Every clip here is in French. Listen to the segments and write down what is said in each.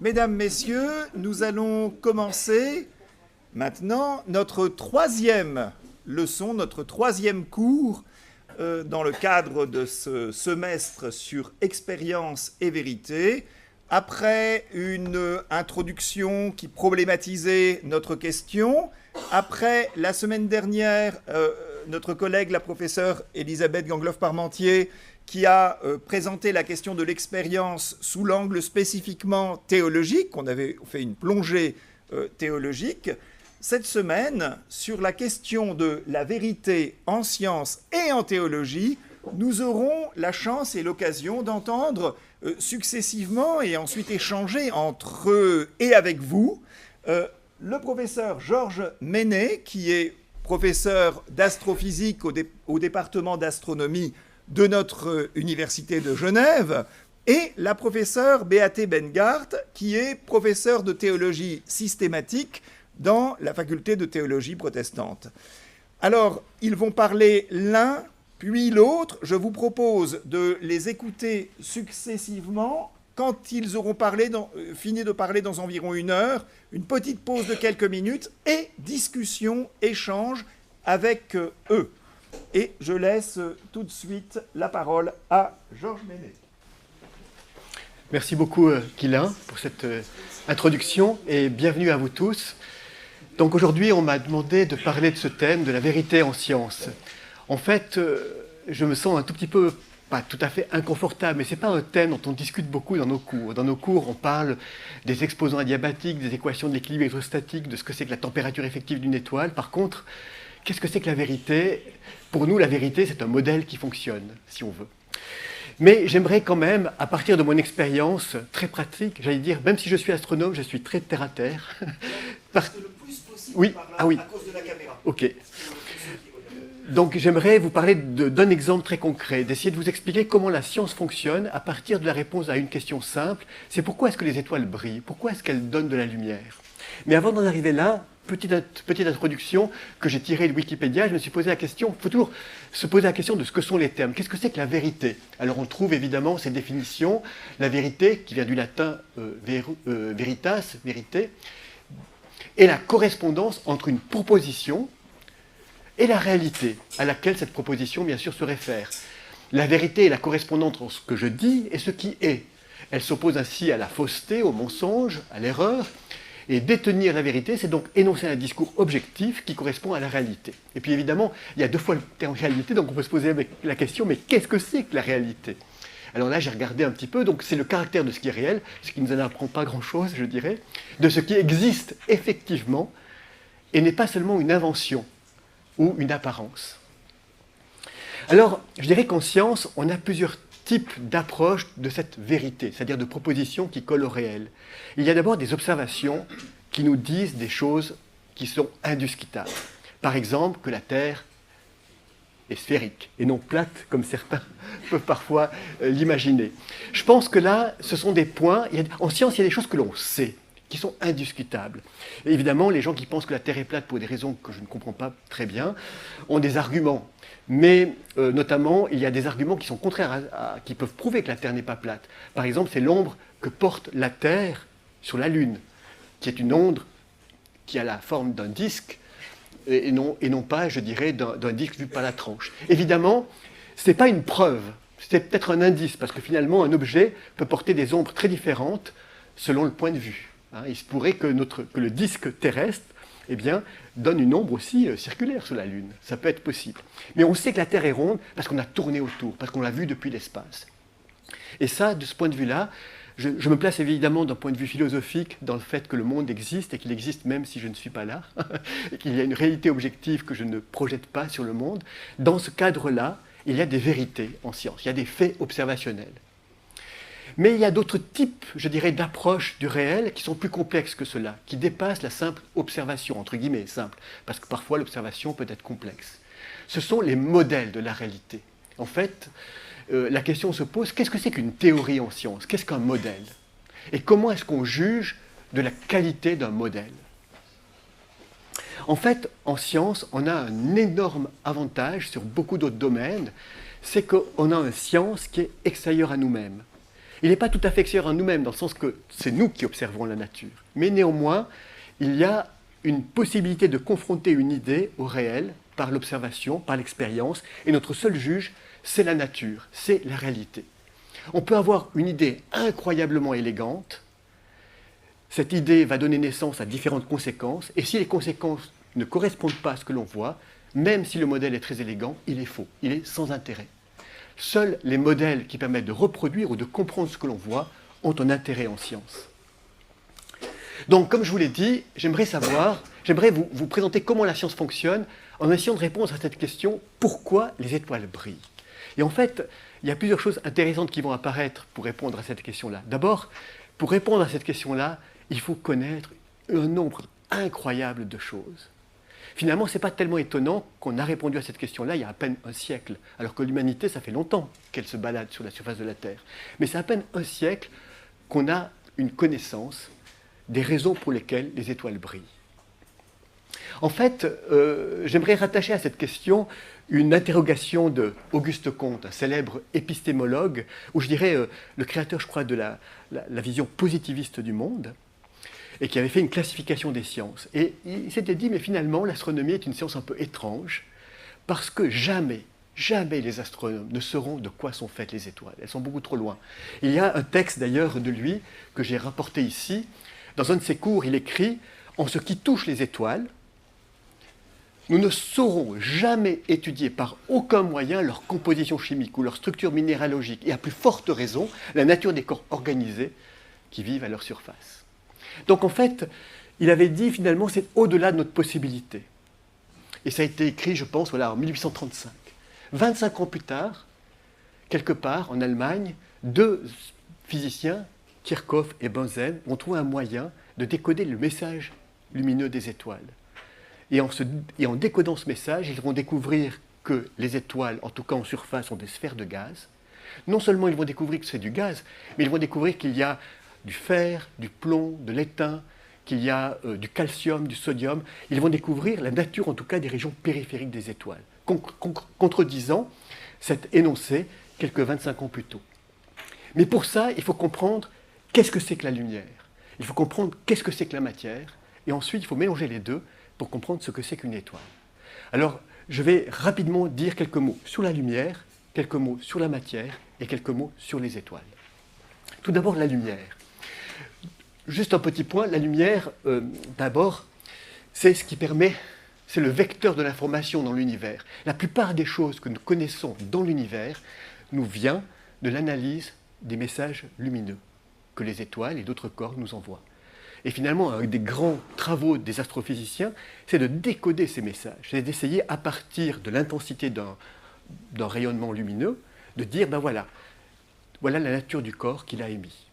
Mesdames, Messieurs, nous allons commencer maintenant notre troisième leçon, notre troisième cours dans le cadre de ce semestre sur expérience et vérité. Après une introduction qui problématisait notre question, après la semaine dernière, notre collègue, la professeure Elisabeth Gangloff-Parmentier, qui a présenté la question de l'expérience sous l'angle spécifiquement théologique, on avait fait une plongée théologique. Cette semaine, sur la question de la vérité en science et en théologie, nous aurons la chance et l'occasion d'entendre successivement et ensuite échanger entre eux et avec vous le professeur Georges Menet, qui est professeur d'astrophysique au département d'astronomie de notre université de Genève, et la professeure Beate Bengart, qui est professeure de théologie systématique dans la faculté de théologie protestante. Alors, ils vont parler l'un puis l'autre. Je vous propose de les écouter successivement. Quand ils auront fini de parler dans environ 1 heure, une petite pause de quelques minutes et discussion, échange avec eux. Et je laisse tout de suite la parole à Georges Menet. Merci beaucoup, Guylain, pour cette introduction et bienvenue à vous tous. Donc aujourd'hui, on m'a demandé de parler de ce thème, de la vérité en science. En fait, je me sens un tout petit peu, pas tout à fait inconfortable, mais ce n'est pas un thème dont on discute beaucoup dans nos cours. Dans nos cours, on parle des exposants adiabatiques, des équations de l'équilibre électrostatique, de ce que c'est que la température effective d'une étoile. Par contre, qu'est-ce que c'est que la vérité ? Pour nous, la vérité, c'est un modèle qui fonctionne, si on veut. Mais j'aimerais quand même, à partir de mon expérience très pratique, j'allais dire, même si je suis astronome, je suis très terre-à-terre. Parce que le plus possible oui, par là, ah oui. à cause de la caméra. Ok. Donc j'aimerais vous parler d'un exemple très concret, d'essayer de vous expliquer comment la science fonctionne à partir de la réponse à une question simple. C'est pourquoi est-ce que les étoiles brillent ? Pourquoi est-ce qu'elles donnent de la lumière ? Mais avant d'en arriver là, petite introduction que j'ai tirée de Wikipédia, je me suis posé la question, il faut toujours se poser la question de ce que sont les termes. Qu'est-ce que c'est que la vérité ? Alors on trouve évidemment ces définitions. La vérité, qui vient du latin veritas, vérité, est la correspondance entre une proposition et la réalité à laquelle cette proposition, bien sûr, se réfère. La vérité est la correspondance entre ce que je dis et ce qui est. Elle s'oppose ainsi à la fausseté, au mensonge, à l'erreur. Et détenir la vérité, c'est donc énoncer un discours objectif qui correspond à la réalité. Et puis évidemment, il y a 2 fois le terme réalité, donc on peut se poser la question, mais qu'est-ce que c'est que la réalité ? Alors là, j'ai regardé un petit peu, donc c'est le caractère de ce qui est réel, ce qui ne nous en apprend pas grand-chose, je dirais, de ce qui existe effectivement, et n'est pas seulement une invention ou une apparence. Alors, je dirais qu'en science, on a plusieurs types d'approches de cette vérité, c'est-à-dire de propositions qui collent au réel. Il y a d'abord des observations qui nous disent des choses qui sont indiscutables. Par exemple, que la Terre est sphérique et non plate, comme certains peuvent parfois l'imaginer. Je pense que là, ce sont des points, en science, il y a des choses que l'on sait, qui sont indiscutables. Et évidemment, les gens qui pensent que la Terre est plate pour des raisons que je ne comprends pas très bien, ont des arguments. Mais notamment, il y a des arguments qui sont contraires qui peuvent prouver que la Terre n'est pas plate. Par exemple, c'est l'ombre que porte la Terre sur la Lune, qui est une onde qui a la forme d'un disque, et non pas, je dirais, d'un disque vu par la tranche. Évidemment, ce n'est pas une preuve, c'est peut-être un indice, parce que finalement, un objet peut porter des ombres très différentes selon le point de vue. Il se pourrait que le disque terrestre donne une ombre aussi circulaire sur la Lune. Ça peut être possible. Mais on sait que la Terre est ronde parce qu'on a tourné autour, parce qu'on l'a vue depuis l'espace. Et ça, de ce point de vue-là, je me place évidemment d'un point de vue philosophique dans le fait que le monde existe et qu'il existe même si je ne suis pas là, et qu'il y a une réalité objective que je ne projette pas sur le monde. Dans ce cadre-là, il y a des vérités en science, il y a des faits observationnels. Mais il y a d'autres types, je dirais, d'approches du réel qui sont plus complexes que cela, qui dépassent la simple observation, entre guillemets, simple, parce que parfois l'observation peut être complexe. Ce sont les modèles de la réalité. En fait, la question se pose, qu'est-ce que c'est qu'une théorie en science ? Qu'est-ce qu'un modèle ? Et comment est-ce qu'on juge de la qualité d'un modèle ? En fait, en science, on a un énorme avantage sur beaucoup d'autres domaines, c'est qu'on a une science qui est extérieure à nous-mêmes. Il n'est pas tout à fait extérieur à nous-mêmes, dans le sens que c'est nous qui observons la nature. Mais néanmoins, il y a une possibilité de confronter une idée au réel par l'observation, par l'expérience, et notre seul juge, c'est la nature, c'est la réalité. On peut avoir une idée incroyablement élégante, cette idée va donner naissance à différentes conséquences, et si les conséquences ne correspondent pas à ce que l'on voit, même si le modèle est très élégant, il est faux, il est sans intérêt. Seuls les modèles qui permettent de reproduire ou de comprendre ce que l'on voit ont un intérêt en science. Donc, comme je vous l'ai dit, j'aimerais vous présenter comment la science fonctionne en essayant de répondre à cette question « Pourquoi les étoiles brillent ?» Et en fait, il y a plusieurs choses intéressantes qui vont apparaître pour répondre à cette question-là. D'abord, pour répondre à cette question-là, il faut connaître un nombre incroyable de choses. Finalement, ce n'est pas tellement étonnant qu'on a répondu à cette question-là il y a à peine un siècle, alors que l'humanité, ça fait longtemps qu'elle se balade sur la surface de la Terre. Mais c'est à peine un siècle qu'on a une connaissance des raisons pour lesquelles les étoiles brillent. En fait, j'aimerais rattacher à cette question une interrogation d'Auguste Comte, un célèbre épistémologue, ou je dirais le créateur, je crois, de la vision positiviste du monde, et qui avait fait une classification des sciences. Et il s'était dit, mais finalement, l'astronomie est une science un peu étrange, parce que jamais les astronomes ne sauront de quoi sont faites les étoiles. Elles sont beaucoup trop loin. Il y a un texte d'ailleurs de lui, que j'ai rapporté ici. Dans un de ses cours, il écrit « En ce qui touche les étoiles, nous ne saurons jamais étudier par aucun moyen leur composition chimique ou leur structure minéralogique, et à plus forte raison, la nature des corps organisés qui vivent à leur surface. » Donc en fait, il avait dit finalement c'est au-delà de notre possibilité. Et ça a été écrit, je pense, en 1835. 25 ans plus tard, quelque part en Allemagne, deux physiciens, Kirchhoff et Bunsen, ont trouvé un moyen de décoder le message lumineux des étoiles. Et en décodant ce message, ils vont découvrir que les étoiles, en tout cas en surface, sont des sphères de gaz. Non seulement ils vont découvrir que c'est du gaz, mais ils vont découvrir qu'il y a du fer, du plomb, de l'étain, qu'il y a du calcium, du sodium. Ils vont découvrir la nature, en tout cas, des régions périphériques des étoiles, contredisant cet énoncé quelques 25 ans plus tôt. Mais pour ça, il faut comprendre qu'est-ce que c'est que la lumière. Il faut comprendre qu'est-ce que c'est que la matière. Et ensuite, il faut mélanger les deux pour comprendre ce que c'est qu'une étoile. Alors, je vais rapidement dire quelques mots sur la lumière, quelques mots sur la matière et quelques mots sur les étoiles. Tout d'abord, la lumière. Juste un petit point, la lumière, d'abord, c'est ce qui permet, c'est le vecteur de l'information dans l'univers. La plupart des choses que nous connaissons dans l'univers nous vient de l'analyse des messages lumineux que les étoiles et d'autres corps nous envoient. Et finalement, un des grands travaux des astrophysiciens, c'est de décoder ces messages, c'est d'essayer à partir de l'intensité d'un rayonnement lumineux, de dire, ben voilà la nature du corps qu'il a émis.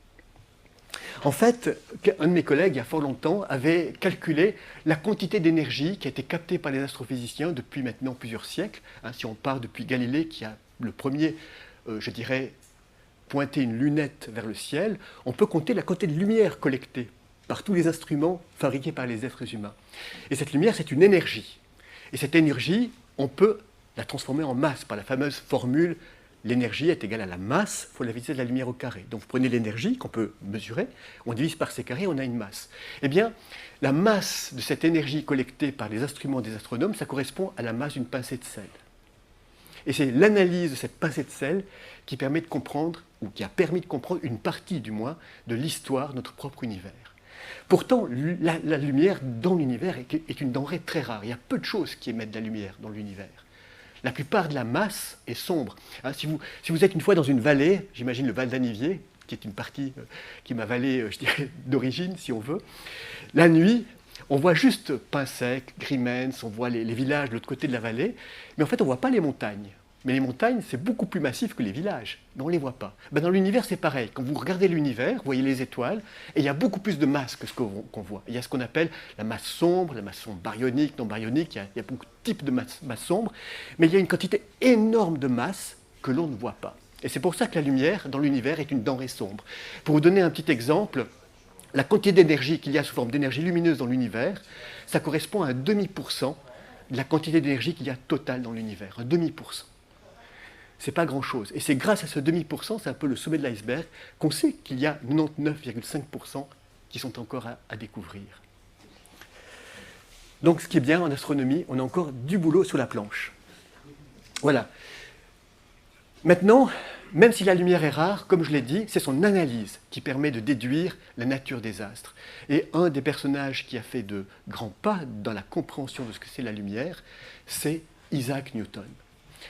En fait, un de mes collègues, il y a fort longtemps, avait calculé la quantité d'énergie qui a été captée par les astrophysiciens depuis maintenant plusieurs siècles. Si on part depuis Galilée, qui a le premier, je dirais, pointé une lunette vers le ciel, on peut compter la quantité de lumière collectée par tous les instruments fabriqués par les êtres humains. Et cette lumière, c'est une énergie. Et cette énergie, on peut la transformer en masse par la fameuse formule l'énergie est égale à la masse fois la vitesse de la lumière au carré. Donc vous prenez l'énergie qu'on peut mesurer, on divise par ses carrés, on a une masse. Eh bien, la masse de cette énergie collectée par les instruments des astronomes, ça correspond à la masse d'une pincée de sel. Et c'est l'analyse de cette pincée de sel qui permet de comprendre, ou qui a permis de comprendre une partie du moins, de l'histoire de notre propre univers. Pourtant, la lumière dans l'univers est une denrée très rare. Il y a peu de choses qui émettent de la lumière dans l'univers. La plupart de la masse est sombre. Si vous êtes une fois dans une vallée, j'imagine le Val d'Anivier, qui est une partie qui est ma vallée, je dirais, d'origine, si on veut, la nuit, on voit juste Pinsec, Grimens, on voit les villages de l'autre côté de la vallée, mais en fait, on ne voit pas les montagnes. Mais les montagnes, c'est beaucoup plus massif que les villages, mais on ne les voit pas. Dans l'univers, c'est pareil. Quand vous regardez l'univers, vous voyez les étoiles, et il y a beaucoup plus de masse que ce qu'on voit. Il y a ce qu'on appelle la masse sombre baryonique, non baryonique, il y a beaucoup de types de masse sombre, mais il y a une quantité énorme de masse que l'on ne voit pas. Et c'est pour ça que la lumière, dans l'univers, est une denrée sombre. Pour vous donner un petit exemple, la quantité d'énergie qu'il y a sous forme d'énergie lumineuse dans l'univers, ça correspond à 0,5% de la quantité d'énergie qu'il y a totale dans l'univers, 0,5%. c'est pas grand-chose. Et c'est grâce à ce demi-pourcent, c'est un peu le sommet de l'iceberg, qu'on sait qu'il y a 99,5% qui sont encore à découvrir. Donc ce qui est bien en astronomie, on a encore du boulot sur la planche. Voilà. Maintenant, même si la lumière est rare, comme je l'ai dit, c'est son analyse qui permet de déduire la nature des astres. Et un des personnages qui a fait de grands pas dans la compréhension de ce que c'est la lumière, c'est Isaac Newton.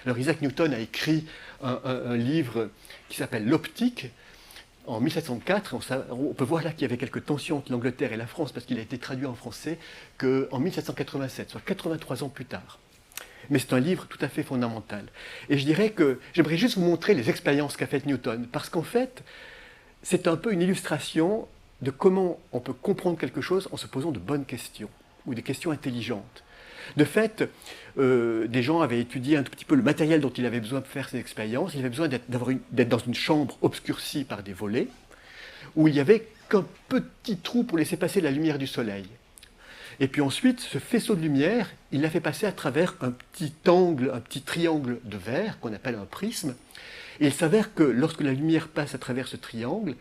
Alors Isaac Newton a écrit un livre qui s'appelle L'Optique en 1704. On peut voir là qu'il y avait quelques tensions entre l'Angleterre et la France parce qu'il a été traduit en français qu'en 1787, soit 83 ans plus tard. Mais c'est un livre tout à fait fondamental. Et je dirais que j'aimerais juste vous montrer les expériences qu'a faites Newton, parce qu'en fait, c'est un peu une illustration de comment on peut comprendre quelque chose en se posant de bonnes questions, ou des questions intelligentes. De fait, des gens avaient étudié un tout petit peu le matériel dont il avait besoin pour faire ces expériences. Il avait besoin d'être dans une chambre obscurcie par des volets, où il n'y avait qu'un petit trou pour laisser passer la lumière du soleil. Et puis ensuite, ce faisceau de lumière, il l'a fait passer à travers un petit angle, un petit triangle de verre, qu'on appelle un prisme. Et il s'avère que lorsque la lumière passe à travers ce triangle,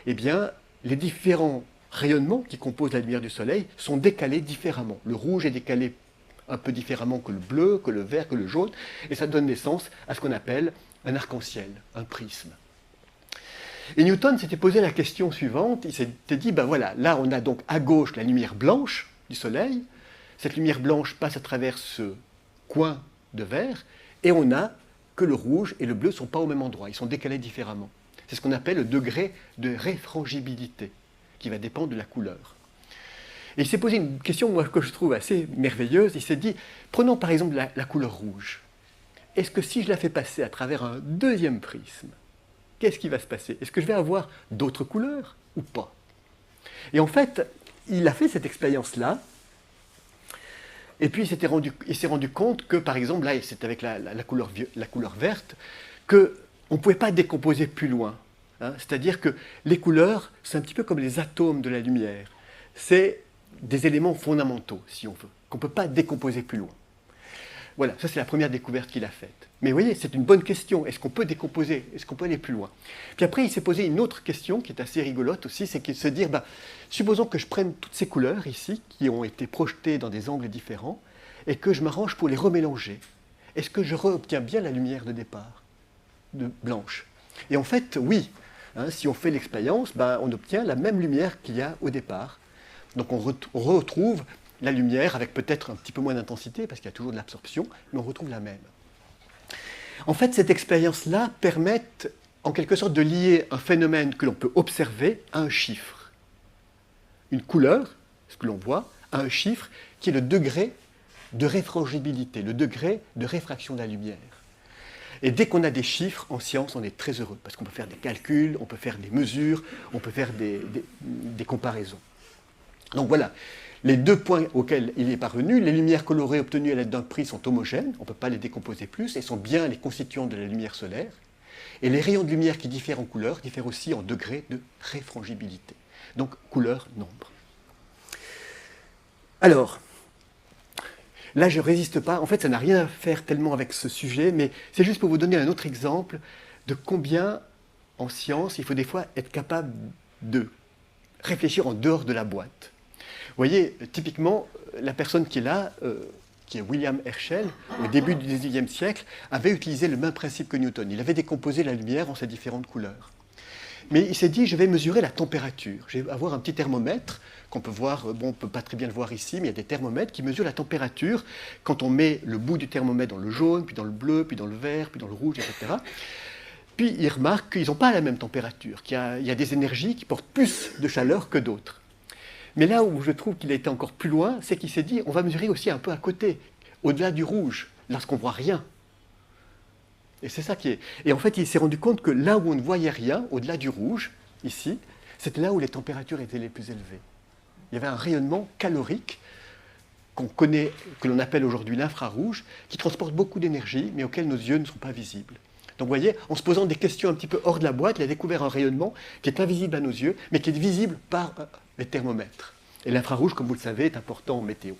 eh bien, les différents rayonnements qui composent la lumière du soleil sont décalés différemment. Le rouge est décalé un peu différemment que le bleu, que le vert, que le jaune, et ça donne naissance à ce qu'on appelle un arc-en-ciel, un prisme. Et Newton s'était posé la question suivante, il s'était dit, ben voilà, là on a donc à gauche la lumière blanche du soleil, cette lumière blanche passe à travers ce coin de verre, et on a que le rouge et le bleu ne sont pas au même endroit, ils sont décalés différemment. C'est ce qu'on appelle le degré de réfrangibilité, qui va dépendre de la couleur. Et il s'est posé une question moi, que je trouve assez merveilleuse. Il s'est dit, prenons par exemple la couleur rouge. Est-ce que si je la fais passer à travers un deuxième prisme, qu'est-ce qui va se passer? Est-ce que je vais avoir d'autres couleurs ou pas? Et en fait, il a fait cette expérience-là. Et puis il s'est rendu compte que, par exemple, là, c'est avec la couleur verte, qu'on ne pouvait pas décomposer plus loin. Hein. C'est-à-dire que les couleurs, c'est un petit peu comme les atomes de la lumière. C'est des éléments fondamentaux, si on veut, qu'on ne peut pas décomposer plus loin. Voilà, ça c'est la première découverte qu'il a faite. Mais vous voyez, c'est une bonne question. Est-ce qu'on peut décomposer? Est-ce qu'on peut aller plus loin? Puis après, il s'est posé une autre question qui est assez rigolote aussi, c'est de se dire, supposons que je prenne toutes ces couleurs ici, qui ont été projetées dans des angles différents, et que je m'arrange pour les remélanger. Est-ce que je obtiens bien la lumière de départ, de blanche? Et en fait, oui. Hein, si on fait l'expérience, on obtient la même lumière qu'il y a au départ. Donc on retrouve la lumière avec peut-être un petit peu moins d'intensité, parce qu'il y a toujours de l'absorption, mais on retrouve la même. En fait, cette expérience-là permet en quelque sorte de lier un phénomène que l'on peut observer à un chiffre. Une couleur, ce que l'on voit, à un chiffre qui est le degré de réfrangibilité, le degré de réfraction de la lumière. Et dès qu'on a des chiffres en science, on est très heureux, parce qu'on peut faire des calculs, on peut faire des mesures, on peut faire des comparaisons. Donc voilà, les deux points auxquels il est parvenu, les lumières colorées obtenues à l'aide d'un prisme sont homogènes, on ne peut pas les décomposer plus, et sont bien les constituants de la lumière solaire. Et les rayons de lumière qui diffèrent en couleur diffèrent aussi en degré de réfrangibilité. Donc couleur, nombre. Alors, là je ne résiste pas, en fait ça n'a rien à faire tellement avec ce sujet, mais c'est juste pour vous donner un autre exemple de combien en science il faut des fois être capable de réfléchir en dehors de la boîte. Vous voyez, typiquement, la personne qui est là, qui est William Herschel, au début du XIXe siècle, avait utilisé le même principe que Newton. Il avait décomposé la lumière en ses différentes couleurs. Mais il s'est dit, je vais mesurer la température. Je vais avoir un petit thermomètre qu'on peut voir, on ne peut pas très bien le voir ici, mais il y a des thermomètres qui mesurent la température quand on met le bout du thermomètre dans le jaune, puis dans le bleu, puis dans le vert, puis dans le rouge, etc. Puis il remarque qu'ils n'ont pas la même température, qu'il y a des énergies qui portent plus de chaleur que d'autres. Mais là où je trouve qu'il a été encore plus loin, c'est qu'il s'est dit, on va mesurer aussi un peu à côté, au-delà du rouge, lorsqu'on ne voit rien. Et c'est ça qui est... Et en fait, il s'est rendu compte que là où on ne voyait rien, au-delà du rouge, ici, c'était là où les températures étaient les plus élevées. Il y avait un rayonnement calorique qu'on connaît, que l'on appelle aujourd'hui l'infrarouge, qui transporte beaucoup d'énergie, mais auquel nos yeux ne sont pas visibles. Donc vous voyez, en se posant des questions un petit peu hors de la boîte, il a découvert un rayonnement qui est invisible à nos yeux, mais qui est visible par les thermomètres. Et l'infrarouge, comme vous le savez, est important en météo.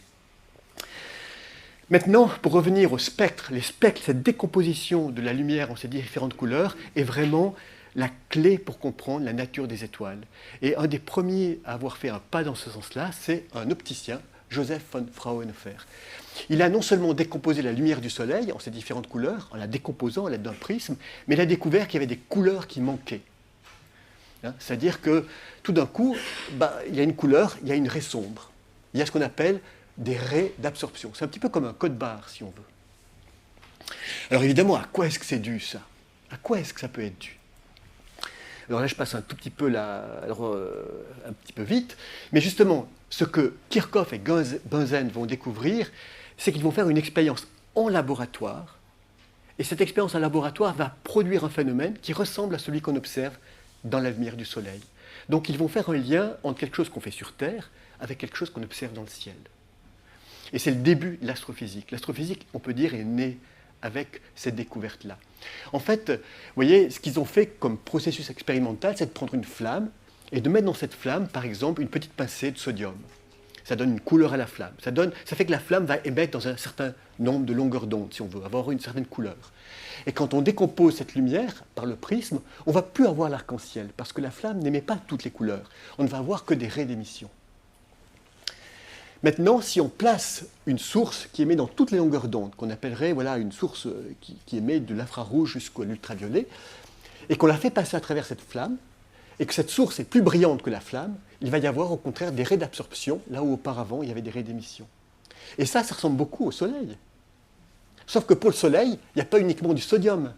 Maintenant, pour revenir au spectre, les spectres, cette décomposition de la lumière en ces différentes couleurs est vraiment la clé pour comprendre la nature des étoiles. Et un des premiers à avoir fait un pas dans ce sens-là, c'est un opticien, Joseph von Fraunhofer. Il a non seulement décomposé la lumière du Soleil en ces différentes couleurs, en la décomposant à l'aide d'un prisme, mais il a découvert qu'il y avait des couleurs qui manquaient. C'est-à-dire que tout d'un coup, il y a une couleur, il y a une raie sombre. Il y a ce qu'on appelle des raies d'absorption. C'est un petit peu comme un code-barre, si on veut. Alors évidemment, à quoi est-ce que c'est dû, ça? À quoi est-ce que ça peut être dû? Alors là, je passe un tout petit peu, un petit peu vite, mais justement, ce que Kirchhoff et Bunsen vont découvrir, c'est qu'ils vont faire une expérience en laboratoire, et cette expérience en laboratoire va produire un phénomène qui ressemble à celui qu'on observe dans la lumière du Soleil. Donc ils vont faire un lien entre quelque chose qu'on fait sur Terre avec quelque chose qu'on observe dans le ciel. Et c'est le début de l'astrophysique. L'astrophysique, on peut dire, est née avec cette découverte-là. En fait, vous voyez, ce qu'ils ont fait comme processus expérimental, c'est de prendre une flamme et de mettre dans cette flamme, par exemple, une petite pincée de sodium. Ça donne une couleur à la flamme. Ça fait que la flamme va émettre dans un certain nombre de longueurs d'onde, si on veut, avoir une certaine couleur. Et quand on décompose cette lumière par le prisme, on ne va plus avoir l'arc-en-ciel, parce que la flamme n'émet pas toutes les couleurs. On ne va avoir que des raies d'émission. Maintenant, si on place une source qui émet dans toutes les longueurs d'onde, qu'on appellerait une source qui émet de l'infrarouge jusqu'à l'ultraviolet, et qu'on la fait passer à travers cette flamme, et que cette source est plus brillante que la flamme, il va y avoir au contraire des raies d'absorption, là où auparavant il y avait des raies d'émission. Et ça ressemble beaucoup au Soleil. Sauf que pour le Soleil, il n'y a pas uniquement du sodium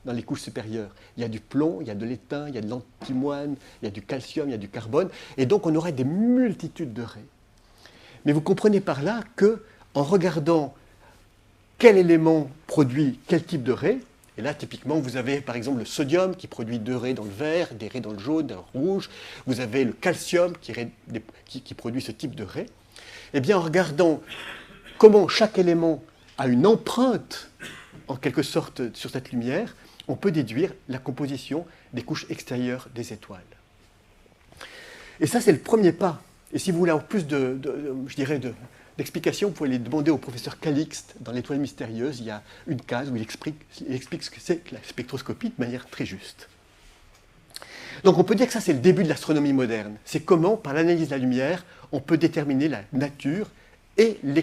dans les couches supérieures. Il y a du plomb, il y a de l'étain, il y a de l'antimoine, il y a du calcium, il y a du carbone, et donc on aurait des multitudes de raies. Mais vous comprenez par là que, en regardant quel élément produit quel type de raie, et là typiquement vous avez par exemple le sodium qui produit 2 raies dans le vert, des raies dans le jaune, dans le rouge, vous avez le calcium qui produit ce type de raie, et bien en regardant comment chaque élément a une empreinte en quelque sorte sur cette lumière, on peut déduire la composition des couches extérieures des étoiles. Et ça c'est le premier pas. Et si vous voulez avoir plus d'explications, vous pouvez les demander au professeur Calixte dans l'Étoile mystérieuse. Il y a une case où il explique ce que c'est que la spectroscopie de manière très juste. Donc on peut dire que ça c'est le début de l'astronomie moderne. C'est comment, par l'analyse de la lumière, on peut déterminer la nature et la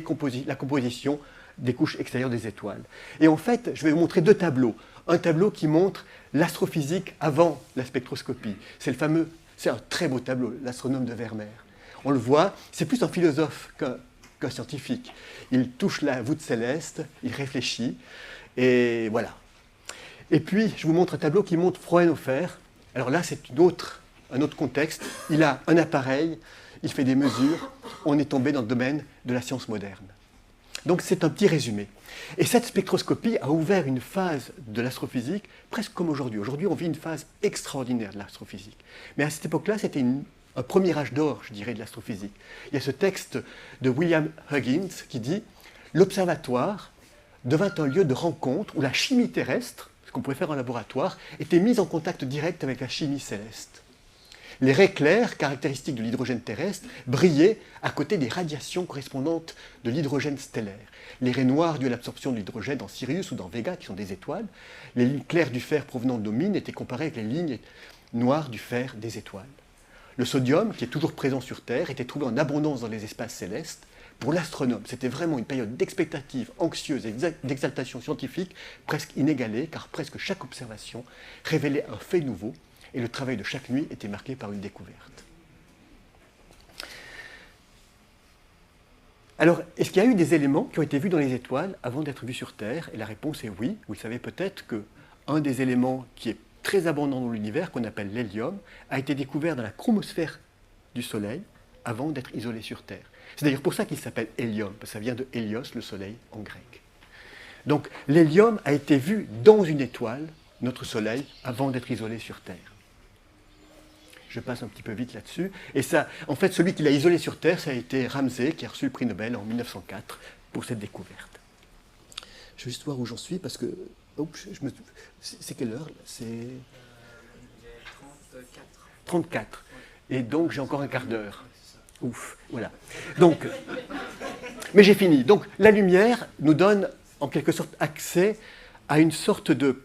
composition des couches extérieures des étoiles. Et en fait, je vais vous montrer 2 tableaux. Un tableau qui montre l'astrophysique avant la spectroscopie. C'est un très beau tableau, l'astronome de Vermeer. On le voit, c'est plus un philosophe qu'un scientifique. Il touche la voûte céleste, il réfléchit, et voilà. Et puis, je vous montre un tableau qui montre Fraunhofer. Alors là, c'est un autre contexte. Il a un appareil, il fait des mesures. On est tombé dans le domaine de la science moderne. Donc, c'est un petit résumé. Et cette spectroscopie a ouvert une phase de l'astrophysique presque comme aujourd'hui. Aujourd'hui, on vit une phase extraordinaire de l'astrophysique. Mais à cette époque-là, c'était un premier âge d'or, je dirais, de l'astrophysique. Il y a ce texte de William Huggins qui dit « L'observatoire devint un lieu de rencontre où la chimie terrestre, ce qu'on pouvait faire en laboratoire, était mise en contact direct avec la chimie céleste. Les raies claires, caractéristiques de l'hydrogène terrestre, brillaient à côté des radiations correspondantes de l'hydrogène stellaire. Les raies noires dues à l'absorption de l'hydrogène dans Sirius ou dans Vega, qui sont des étoiles, les lignes claires du fer provenant de nos mines étaient comparées avec les lignes noires du fer des étoiles. Le sodium, qui est toujours présent sur Terre, était trouvé en abondance dans les espaces célestes. Pour l'astronome, c'était vraiment une période d'expectative anxieuse et d'exaltation scientifique presque inégalée, car presque chaque observation révélait un fait nouveau, et le travail de chaque nuit était marqué par une découverte. Alors, est-ce qu'il y a eu des éléments qui ont été vus dans les étoiles avant d'être vus sur Terre? Et la réponse est oui. Vous le savez peut-être qu'un des éléments qui est très abondant dans l'univers, qu'on appelle l'hélium, a été découvert dans la chromosphère du Soleil avant d'être isolé sur Terre. C'est d'ailleurs pour ça qu'il s'appelle hélium, parce que ça vient de hélios, le Soleil, en grec. Donc l'hélium a été vu dans une étoile, notre Soleil, avant d'être isolé sur Terre. Je passe un petit peu vite là-dessus. Et ça, en fait, celui qui l'a isolé sur Terre, ça a été Ramsay, qui a reçu le prix Nobel en 1904 pour cette découverte. Je vais juste voir où j'en suis, parce que... C'est quelle heure? C'est... 34. Et donc, j'ai encore un quart d'heure. Ouf, voilà. Donc, Mais j'ai fini. Donc la lumière nous donne en quelque sorte accès à une sorte de...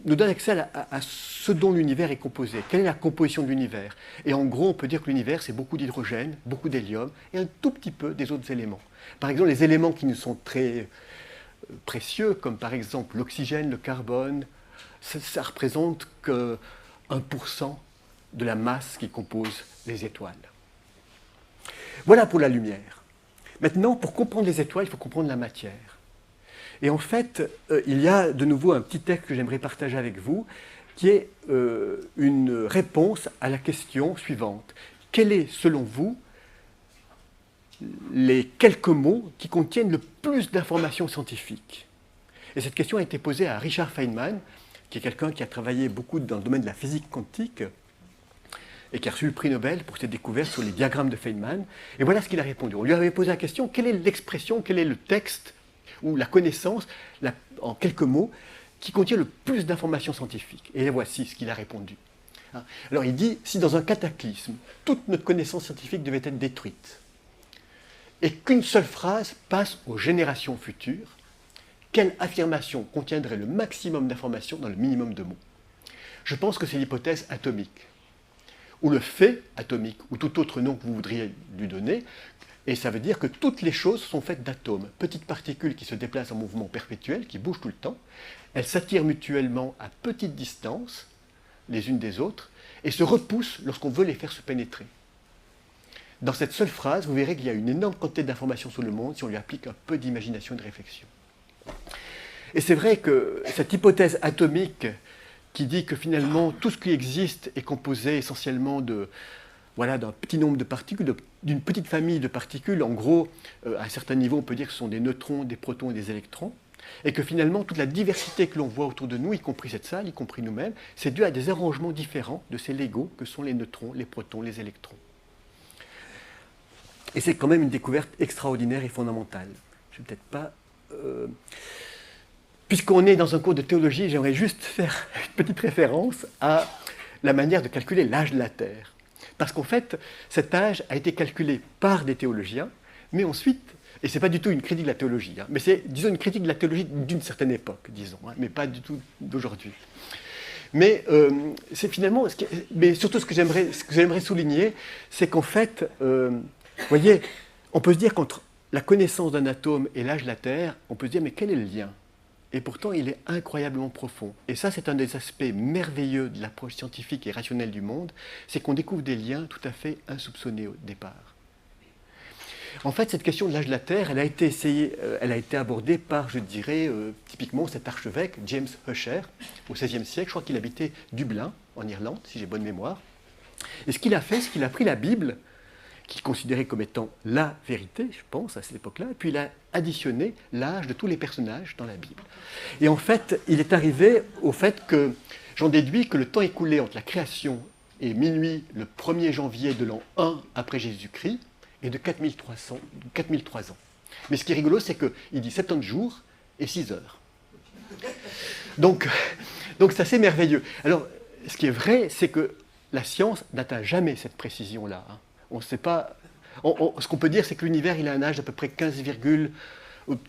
nous donne accès à ce dont l'univers est composé. Quelle est la composition de l'univers? Et en gros, on peut dire que l'univers, c'est beaucoup d'hydrogène, beaucoup d'hélium et un tout petit peu des autres éléments. Par exemple, les éléments qui nous sont très précieux, comme par exemple l'oxygène, le carbone, ça représente que 1% de la masse qui compose les étoiles. Voilà pour la lumière. Maintenant, pour comprendre les étoiles, il faut comprendre la matière. Et en fait, il y a de nouveau un petit texte que j'aimerais partager avec vous, qui est une réponse à la question suivante. Quel est, selon vous, les quelques mots qui contiennent le plus d'informations scientifiques? Et cette question a été posée à Richard Feynman, qui est quelqu'un qui a travaillé beaucoup dans le domaine de la physique quantique et qui a reçu le prix Nobel pour ses découvertes sur les diagrammes de Feynman. Et voilà ce qu'il a répondu. On lui avait posé la question, quelle est l'expression, quel est le texte ou la connaissance, en quelques mots, qui contient le plus d'informations scientifiques? Et voici ce qu'il a répondu. Alors il dit, si dans un cataclysme, toute notre connaissance scientifique devait être détruite, et qu'une seule phrase passe aux générations futures, quelle affirmation contiendrait le maximum d'informations dans le minimum de mots? Je pense que c'est l'hypothèse atomique, ou le fait atomique, ou tout autre nom que vous voudriez lui donner, et ça veut dire que toutes les choses sont faites d'atomes, petites particules qui se déplacent en mouvement perpétuel, qui bougent tout le temps, elles s'attirent mutuellement à petite distance, les unes des autres, et se repoussent lorsqu'on veut les faire se pénétrer. Dans cette seule phrase, vous verrez qu'il y a une énorme quantité d'informations sur le monde si on lui applique un peu d'imagination et de réflexion. Et c'est vrai que cette hypothèse atomique qui dit que finalement tout ce qui existe est composé essentiellement d'un petit nombre de particules, d'une petite famille de particules, en gros, à un certain niveau, on peut dire que ce sont des neutrons, des protons et des électrons, et que finalement toute la diversité que l'on voit autour de nous, y compris cette salle, y compris nous-mêmes, c'est dû à des arrangements différents de ces Legos que sont les neutrons, les protons, les électrons. Et c'est quand même une découverte extraordinaire et fondamentale. Je ne vais peut-être pas... Puisqu'on est dans un cours de théologie, j'aimerais juste faire une petite référence à la manière de calculer l'âge de la Terre. Parce qu'en fait, cet âge a été calculé par des théologiens, mais ensuite, et ce n'est pas du tout une critique de la théologie, mais c'est, disons, une critique de la théologie d'une certaine époque, disons, mais pas du tout d'aujourd'hui. Mais c'est finalement, mais surtout ce que j'aimerais souligner, c'est qu'en fait, vous voyez, on peut se dire qu'entre la connaissance d'un atome et l'âge de la Terre, on peut se dire, mais quel est le lien? Et pourtant, il est incroyablement profond. Et ça, c'est un des aspects merveilleux de l'approche scientifique et rationnelle du monde, c'est qu'on découvre des liens tout à fait insoupçonnés au départ. En fait, cette question de l'âge de la Terre, elle a été abordée par, je dirais, typiquement cet archevêque, James Ussher, au XVIe siècle. Je crois qu'il habitait Dublin, en Irlande, si j'ai bonne mémoire. Et ce qu'il a fait, c'est qu'il a pris la Bible, qu'il considérait comme étant la vérité, je pense, à cette époque-là, et puis il a additionné l'âge de tous les personnages dans la Bible. Et en fait, il est arrivé au fait que, j'en déduis que le temps écoulé entre la création et minuit, le 1er janvier de l'an 1 après Jésus-Christ, est de 4003 ans. Mais ce qui est rigolo, c'est qu'il dit 70 jours et 6 heures. Donc c'est assez merveilleux. Alors, ce qui est vrai, c'est que la science n'atteint jamais cette précision-là. On ne sait pas. Ce qu'on peut dire, c'est que l'univers, il a un âge d'à peu près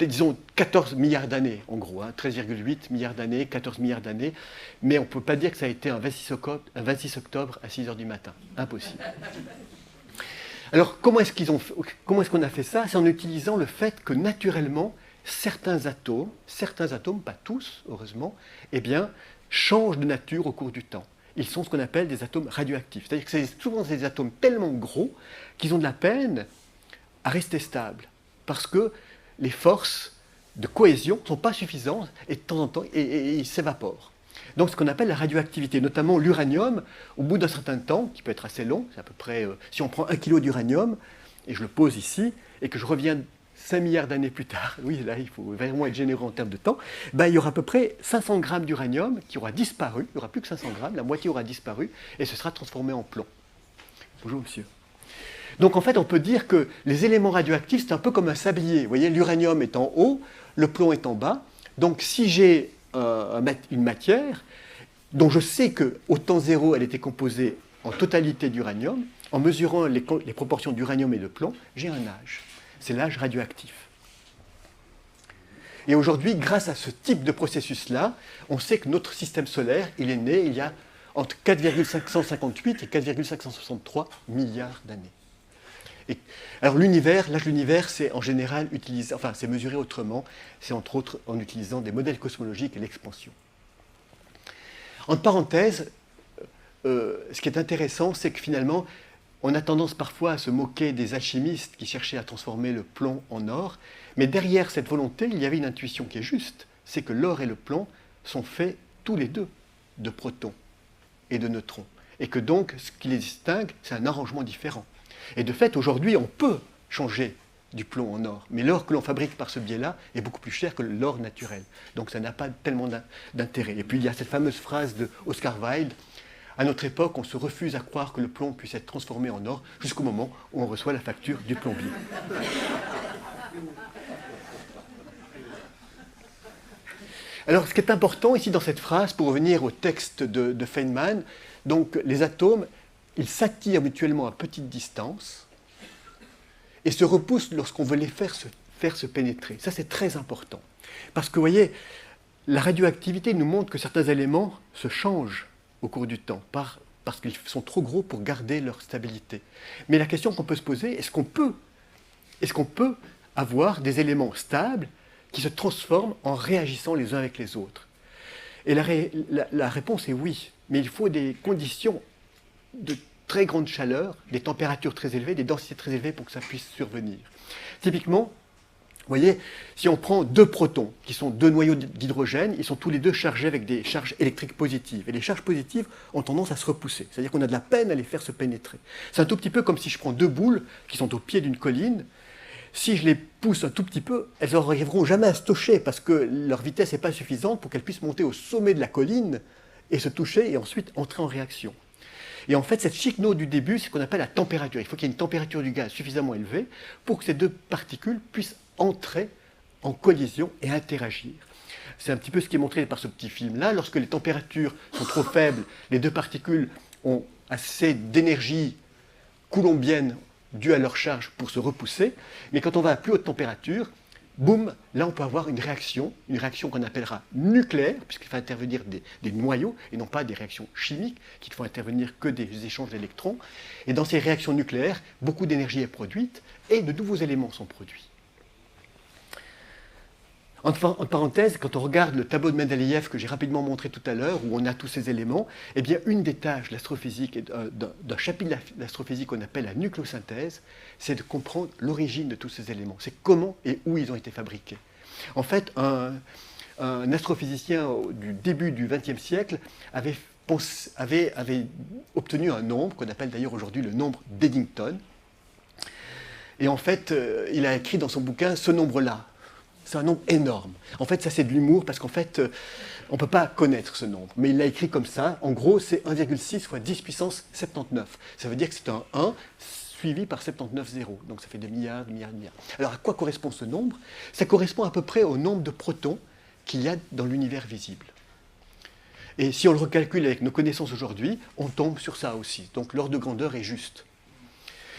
disons 14 milliards d'années, en gros, 13,8 milliards d'années, 14 milliards d'années, mais on ne peut pas dire que ça a été un 26 octobre à 6 heures du matin. Impossible. Alors, comment est-ce qu'on a fait ça? C'est en utilisant le fait que, naturellement, certains atomes, pas tous, heureusement, eh bien, changent de nature au cours du temps. Ils sont ce qu'on appelle des atomes radioactifs. C'est-à-dire que c'est souvent des atomes tellement gros qu'ils ont de la peine à rester stables, parce que les forces de cohésion ne sont pas suffisantes et de temps en temps, ils s'évaporent. Donc ce qu'on appelle la radioactivité, notamment l'uranium, au bout d'un certain temps, qui peut être assez long, c'est à peu près, si on prend 1 kg d'uranium, et je le pose ici, et que je reviens 5 milliards d'années plus tard, oui, là, il faut vraiment être généreux en termes de temps, il y aura à peu près 500 grammes d'uranium qui aura disparu, il n'y aura plus que 500 grammes, la moitié aura disparu, et ce sera transformé en plomb. Bonjour, monsieur. Donc, en fait, on peut dire que les éléments radioactifs, c'est un peu comme un sablier. Vous voyez, l'uranium est en haut, le plomb est en bas. Donc, si j'ai une matière dont je sais qu'au temps zéro, elle était composée en totalité d'uranium, en mesurant les proportions d'uranium et de plomb, j'ai un âge. C'est l'âge radioactif. Et aujourd'hui, grâce à ce type de processus-là, on sait que notre système solaire, il est né il y a entre 4,558 et 4,563 milliards d'années. Alors l'univers, l'âge de l'univers, c'est en général utilisé, enfin c'est mesuré autrement, c'est entre autres en utilisant des modèles cosmologiques et l'expansion. En parenthèse, ce qui est intéressant, c'est que finalement, on a tendance parfois à se moquer des alchimistes qui cherchaient à transformer le plomb en or, mais derrière cette volonté, il y avait une intuition qui est juste, c'est que l'or et le plomb sont faits tous les deux de protons et de neutrons, et que donc ce qui les distingue, c'est un arrangement différent. Et de fait, aujourd'hui, on peut changer du plomb en or, mais l'or que l'on fabrique par ce biais-là est beaucoup plus cher que l'or naturel. Donc ça n'a pas tellement d'intérêt. Et puis il y a cette fameuse phrase de Oscar Wilde: à notre époque, on se refuse à croire que le plomb puisse être transformé en or jusqu'au moment où on reçoit la facture du plombier. Alors, ce qui est important ici dans cette phrase, pour revenir au texte de Feynman, donc les atomes, ils s'attirent mutuellement à petite distance et se repoussent lorsqu'on veut les faire se pénétrer. Ça, c'est très important. Parce que, vous voyez, la radioactivité nous montre que certains éléments se changent au cours du temps, parce qu'ils sont trop gros pour garder leur stabilité. Mais la question qu'on peut se poser, est-ce qu'on peut avoir des éléments stables qui se transforment en réagissant les uns avec les autres? Et la réponse est oui, mais il faut des conditions de très grande chaleur, des températures très élevées, des densités très élevées pour que ça puisse survenir. Typiquement, vous voyez, si on prend deux protons, qui sont deux noyaux d'hydrogène, ils sont tous les deux chargés avec des charges électriques positives. Et les charges positives ont tendance à se repousser, c'est-à-dire qu'on a de la peine à les faire se pénétrer. C'est un tout petit peu comme si je prends deux boules qui sont au pied d'une colline. Si je les pousse un tout petit peu, elles n'arriveront jamais à se toucher parce que leur vitesse n'est pas suffisante pour qu'elles puissent monter au sommet de la colline et se toucher et ensuite entrer en réaction. Et en fait, cette chic-note du début, c'est ce qu'on appelle la température. Il faut qu'il y ait une température du gaz suffisamment élevée pour que ces deux particules puissent entrer en collision et interagir. C'est un petit peu ce qui est montré par ce petit film-là. Lorsque les températures sont trop faibles, les deux particules ont assez d'énergie coulombienne due à leur charge pour se repousser. Mais quand on va à plus haute température, boum, là on peut avoir une réaction qu'on appellera nucléaire, puisqu'il fait intervenir des noyaux, et non pas des réactions chimiques, qui ne font intervenir que des échanges d'électrons. Et dans ces réactions nucléaires, beaucoup d'énergie est produite, et de nouveaux éléments sont produits. En parenthèse, quand on regarde le tableau de Mendeleïev que j'ai rapidement montré tout à l'heure, où on a tous ces éléments, eh bien, une des tâches de l'astrophysique, d'un chapitre de l'astrophysique qu'on appelle la nucléosynthèse, c'est de comprendre l'origine de tous ces éléments. C'est comment et où ils ont été fabriqués. En fait, un astrophysicien du début du XXe siècle avait obtenu un nombre, qu'on appelle d'ailleurs aujourd'hui le nombre d'Eddington. Et en fait, il a écrit dans son bouquin ce nombre-là. C'est un nombre énorme. En fait, ça c'est de l'humour parce qu'en fait, on ne peut pas connaître ce nombre. Mais il l'a écrit comme ça. En gros, c'est 1,6 fois 10 puissance 79. Ça veut dire que c'est un 1 suivi par 79 zéros. Donc ça fait des milliards, des milliards, des milliards. Alors à quoi correspond ce nombre? Ça correspond à peu près au nombre de protons qu'il y a dans l'univers visible. Et si on le recalcule avec nos connaissances aujourd'hui, on tombe sur ça aussi. Donc l'ordre de grandeur est juste.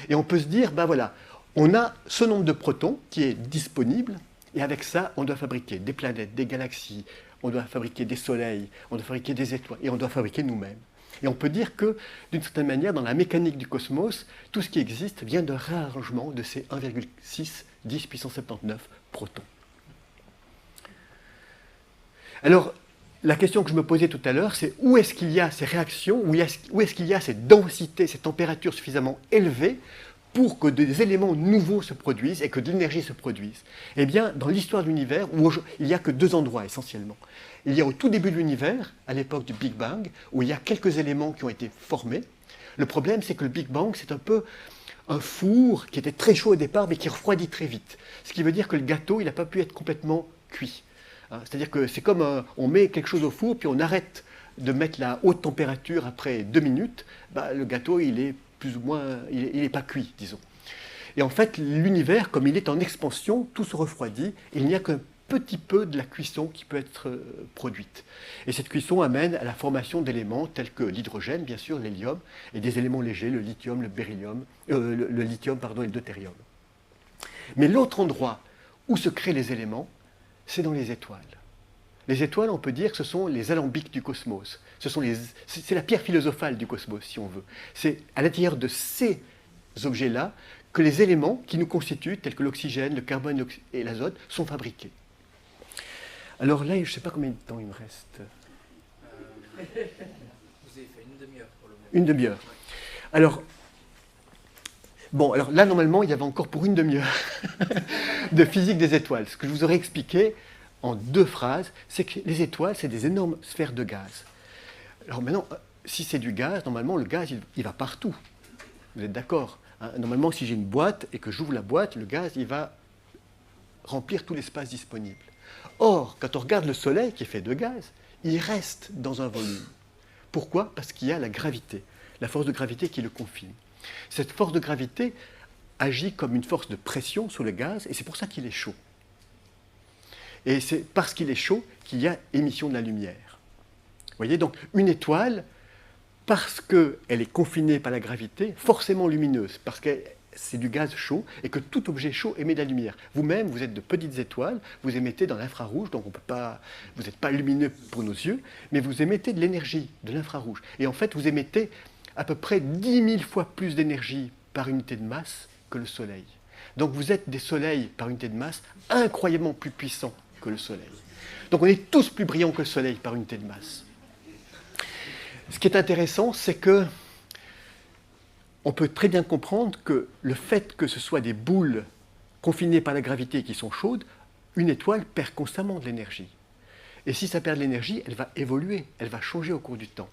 Et on peut se dire, ben voilà, on a ce nombre de protons qui est disponible. Et avec ça, on doit fabriquer des planètes, des galaxies, on doit fabriquer des soleils, on doit fabriquer des étoiles, et on doit fabriquer nous-mêmes. Et on peut dire que, d'une certaine manière, dans la mécanique du cosmos, tout ce qui existe vient d'un réarrangement de ces 1,6 10 puissance 79 protons. Alors, la question que je me posais tout à l'heure, c'est où est-ce qu'il y a ces réactions, où est-ce qu'il y a cette densité, ces températures suffisamment élevées pour que des éléments nouveaux se produisent et que de l'énergie se produise? Eh bien, dans l'histoire de l'univers, il n'y a que deux endroits essentiellement. Il y a au tout début de l'univers, à l'époque du Big Bang, où il y a quelques éléments qui ont été formés. Le problème, c'est que le Big Bang, c'est un peu un four qui était très chaud au départ, mais qui refroidit très vite. Ce qui veut dire que le gâteau, il n'a pas pu être complètement cuit. C'est-à-dire que c'est comme on met quelque chose au four, puis on arrête de mettre la haute température après 2 minutes, le gâteau, il est plus ou moins, il n'est pas cuit, disons. Et en fait, l'univers, comme il est en expansion, tout se refroidit, et il n'y a qu'un petit peu de la cuisson qui peut être produite. Et cette cuisson amène à la formation d'éléments tels que l'hydrogène, bien sûr, l'hélium, et des éléments légers, le lithium, le lithium et le deutérium. Mais l'autre endroit où se créent les éléments, c'est dans les étoiles. Les étoiles, on peut dire que ce sont les alambics du cosmos. C'est la pierre philosophale du cosmos, si on veut. C'est à l'intérieur de ces objets-là que les éléments qui nous constituent, tels que l'oxygène, le carbone et l'azote, sont fabriqués. Alors là, je ne sais pas combien de temps il me reste. Vous avez fait une demi-heure pour le moment. Une demi-heure. Alors, alors là, normalement, il y avait encore pour une demi-heure de physique des étoiles. Ce que je vous aurais expliqué en 2 phrases, c'est que les étoiles, c'est des énormes sphères de gaz. Alors maintenant, si c'est du gaz, normalement, le gaz, il va partout. Vous êtes d'accord, hein? Normalement, si j'ai une boîte et que j'ouvre la boîte, le gaz, il va remplir tout l'espace disponible. Or, quand on regarde le Soleil, qui est fait de gaz, il reste dans un volume. Pourquoi? Parce qu'il y a la gravité, la force de gravité qui le confine. Cette force de gravité agit comme une force de pression sur le gaz, et c'est pour ça qu'il est chaud. Et c'est parce qu'il est chaud qu'il y a émission de la lumière. Vous voyez, donc une étoile, parce qu'elle est confinée par la gravité, forcément lumineuse, parce que c'est du gaz chaud, et que tout objet chaud émet de la lumière. Vous-même, vous êtes de petites étoiles, vous émettez dans l'infrarouge, donc vous n'êtes pas lumineux pour nos yeux, mais vous émettez de l'énergie, de l'infrarouge. Et en fait, vous émettez à peu près 10 000 fois plus d'énergie par unité de masse que le Soleil. Donc vous êtes des soleils par unité de masse incroyablement plus puissants que le Soleil. Donc on est tous plus brillants que le Soleil par unité de masse. Ce qui est intéressant, c'est que on peut très bien comprendre que le fait que ce soit des boules confinées par la gravité qui sont chaudes, une étoile perd constamment de l'énergie. Et si ça perd de l'énergie, elle va évoluer, elle va changer au cours du temps.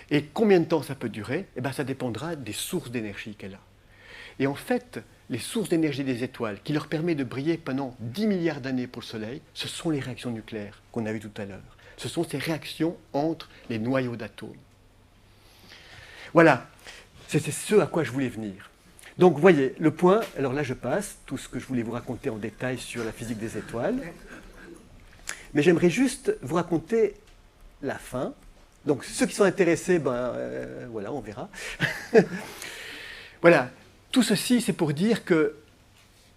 Et combien de temps ça peut durer? Eh bien, ça dépendra des sources d'énergie qu'elle a. Et en fait, les sources d'énergie des étoiles, qui leur permet de briller pendant 10 milliards d'années pour le Soleil, ce sont les réactions nucléaires qu'on a vues tout à l'heure. Ce sont ces réactions entre les noyaux d'atomes. Voilà, c'était ce à quoi je voulais venir. Donc, vous voyez, le point, alors là je passe, tout ce que je voulais vous raconter en détail sur la physique des étoiles. Mais j'aimerais juste vous raconter la fin. Donc, ceux qui sont intéressés, voilà, on verra. Voilà, tout ceci, c'est pour dire que,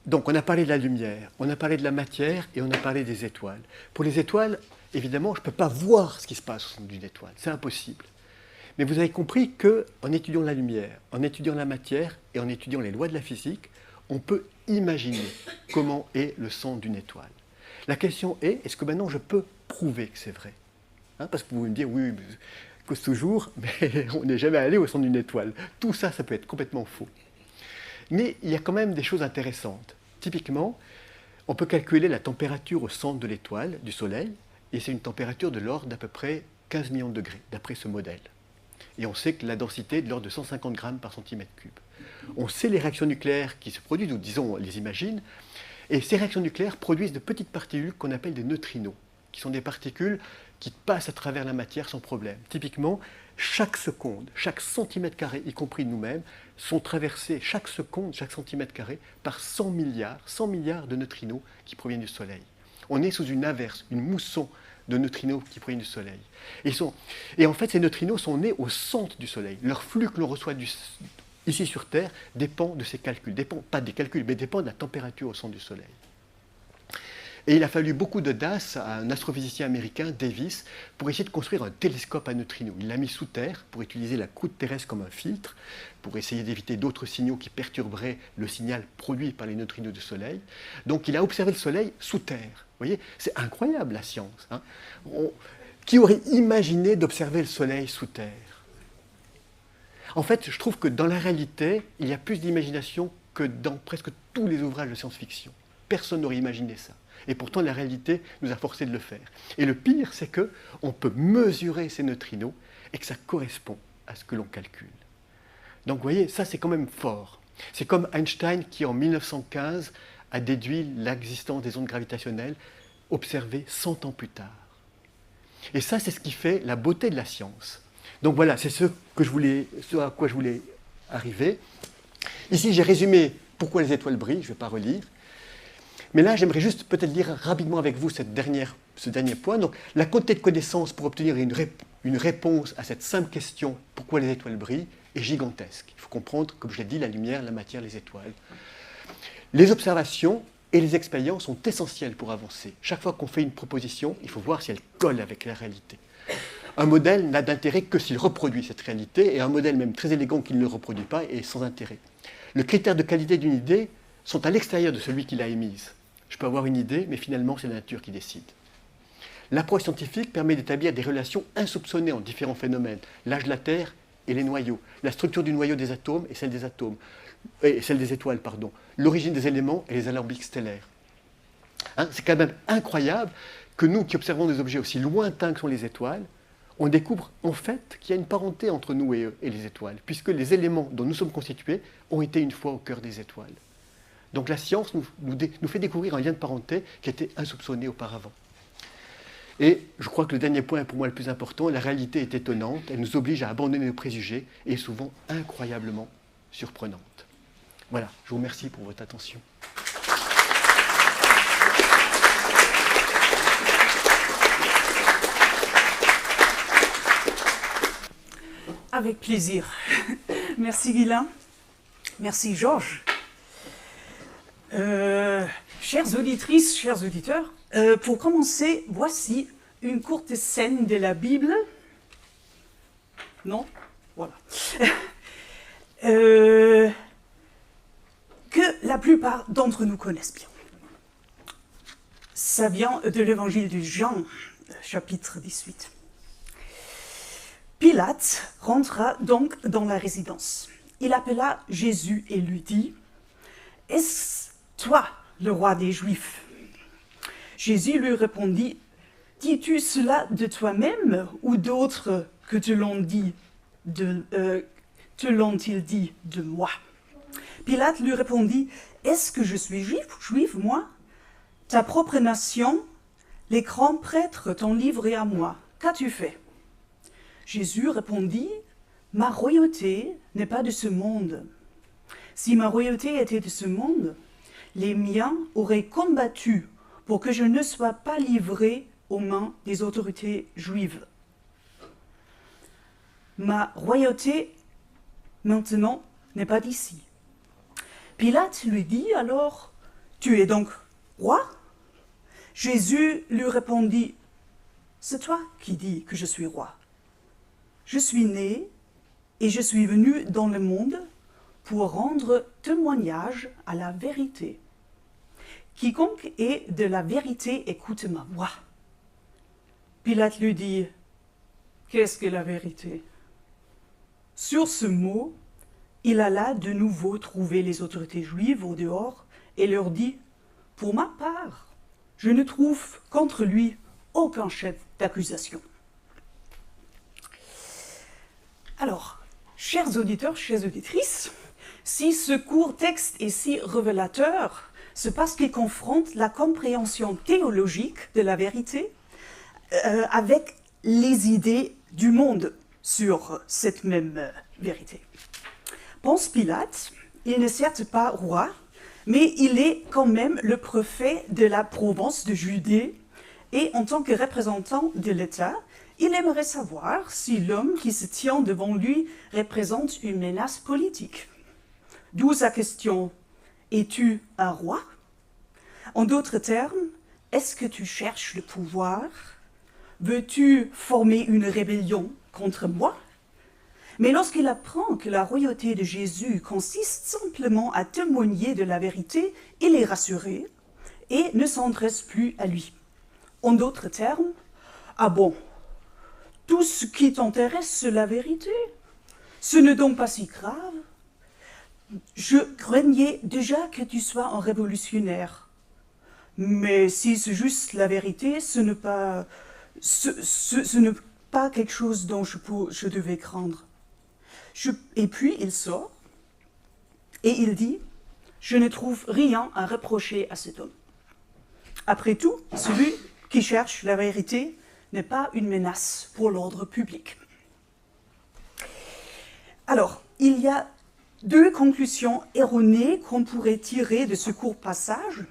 donc, on a parlé de la lumière, on a parlé de la matière et on a parlé des étoiles. Pour les étoiles, évidemment, je ne peux pas voir ce qui se passe au centre d'une étoile, c'est impossible. Mais vous avez compris qu'en étudiant la lumière, en étudiant la matière et en étudiant les lois de la physique, on peut imaginer comment est le centre d'une étoile. La question est que maintenant je peux prouver que c'est vrai? Parce que vous pouvez me dire, oui, cause toujours, mais on n'est jamais allé au centre d'une étoile. Tout ça, ça peut être complètement faux. Mais il y a quand même des choses intéressantes. Typiquement, on peut calculer la température au centre de l'étoile, du Soleil, et c'est une température de l'ordre d'à peu près 15 millions de degrés, d'après ce modèle. Et on sait que la densité est de l'ordre de 150 grammes par centimètre cube. On sait les réactions nucléaires qui se produisent, ou disons, on les imagine, et ces réactions nucléaires produisent de petites particules qu'on appelle des neutrinos, qui sont des particules qui passent à travers la matière sans problème. Typiquement, chaque seconde, chaque centimètre carré, y compris nous-mêmes, sont traversés chaque seconde, chaque centimètre carré, par 100 milliards de neutrinos qui proviennent du Soleil. On est sous une averse, une mousson de neutrinos qui proviennent du Soleil. Et en fait, ces neutrinos sont nés au centre du Soleil. Leur flux que l'on reçoit ici sur Terre dépend de ces calculs. Pas des calculs, mais dépend de la température au centre du Soleil. Et il a fallu beaucoup d'audace à un astrophysicien américain, Davis, pour essayer de construire un télescope à neutrinos. Il l'a mis sous terre pour utiliser la croûte terrestre comme un filtre, pour essayer d'éviter d'autres signaux qui perturberaient le signal produit par les neutrinos du Soleil. Donc il a observé le Soleil sous terre. Vous voyez, c'est incroyable la science. Qui aurait imaginé d'observer le Soleil sous terre? En fait, je trouve que dans la réalité, il y a plus d'imagination que dans presque tous les ouvrages de science-fiction. Personne n'aurait imaginé ça. Et pourtant, la réalité nous a forcé de le faire. Et le pire, c'est qu'on peut mesurer ces neutrinos et que ça correspond à ce que l'on calcule. Donc, vous voyez, ça, c'est quand même fort. C'est comme Einstein qui, en 1915, a déduit l'existence des ondes gravitationnelles observées 100 ans plus tard. Et ça, c'est ce qui fait la beauté de la science. Donc voilà, c'est ce à quoi je voulais arriver. Ici, j'ai résumé pourquoi les étoiles brillent, je ne vais pas relire. Mais là, j'aimerais juste peut-être lire rapidement avec vous ce dernier point. Donc, la quantité de connaissances pour obtenir une réponse à cette simple question, pourquoi les étoiles brillent, est gigantesque. Il faut comprendre, comme je l'ai dit, la lumière, la matière, les étoiles. Les observations Et les expériences sont essentielles pour avancer. Chaque fois qu'on fait une proposition, il faut voir si elle colle avec la réalité. Un modèle n'a d'intérêt que s'il reproduit cette réalité, et un modèle même très élégant qui ne le reproduit pas est sans intérêt. Le critère de qualité d'une idée sont à l'extérieur de celui qui l'a émise. Je peux avoir une idée, mais finalement c'est la nature qui décide. L'approche scientifique permet d'établir des relations insoupçonnées entre différents phénomènes, l'âge de la Terre et les noyaux, la structure du noyau des atomes et celle des atomes, et celle des étoiles, pardon, l'origine des éléments et les alambics stellaires. Hein, c'est quand même incroyable que nous, qui observons des objets aussi lointains que sont les étoiles, on découvre en fait qu'il y a une parenté entre nous et eux et les étoiles, puisque les éléments dont nous sommes constitués ont été une fois au cœur des étoiles. Donc la science nous fait découvrir un lien de parenté qui était insoupçonné auparavant. Et je crois que le dernier point est pour moi le plus important, la réalité est étonnante, elle nous oblige à abandonner nos préjugés et est souvent incroyablement surprenante. Voilà, je vous remercie pour votre attention. Avec plaisir. Merci Guylain. Merci Georges. Chères auditrices, chers auditeurs, pour commencer, voici une courte scène de la Bible. Non? Voilà. Que la plupart d'entre nous connaissent bien. Ça vient de l'évangile de Jean, chapitre 18. Pilate rentra donc dans la résidence. Il appela Jésus et lui dit « Est-ce toi le roi des Juifs ?» Jésus lui répondit « Dis-tu cela de toi-même ou d'autres que te l'ont-ils dit de moi ?» Pilate lui répondit « Est-ce que je suis juif, moi ? Ta propre nation, les grands prêtres t'ont livré à moi. Qu'as-tu fait ?» Jésus répondit « Ma royauté n'est pas de ce monde. Si ma royauté était de ce monde, les miens auraient combattu pour que je ne sois pas livré aux mains des autorités juives. Ma royauté, maintenant, n'est pas d'ici. » Pilate lui dit alors « Tu es donc roi ?» Jésus lui répondit « C'est toi qui dis que je suis roi. Je suis né et je suis venu dans le monde pour rendre témoignage à la vérité. Quiconque est de la vérité écoute ma voix. » Pilate lui dit « Qu'est-ce que la vérité ?» Sur ce mot, il alla de nouveau trouver les autorités juives au dehors et leur dit « Pour ma part, je ne trouve contre lui aucun chef d'accusation. » Alors, chers auditeurs, chères auditrices, si ce court texte est si révélateur, c'est parce qu'il confronte la compréhension théologique de la vérité avec les idées du monde sur cette même vérité. Ponce Pilate, il n'est certes pas roi, mais il est quand même le préfet de la province de Judée et en tant que représentant de l'État, il aimerait savoir si l'homme qui se tient devant lui représente une menace politique. D'où sa question « Es-tu un roi ?» En d'autres termes, est-ce que tu cherches le pouvoir ? Veux-tu former une rébellion contre moi ? Mais lorsqu'il apprend que la royauté de Jésus consiste simplement à témoigner de la vérité, il est rassuré et ne s'adresse plus à lui. En d'autres termes, « Ah bon ? Tout ce qui t'intéresse, c'est la vérité. Ce n'est donc pas si grave. Je craignais déjà que tu sois un révolutionnaire. Mais si c'est juste la vérité, ce n'est pas quelque chose dont je devais craindre. » Et puis il sort et il dit « Je ne trouve rien à reprocher à cet homme. » Après tout, celui qui cherche la vérité n'est pas une menace pour l'ordre public. Alors, il y a deux conclusions erronées qu'on pourrait tirer de ce court passage.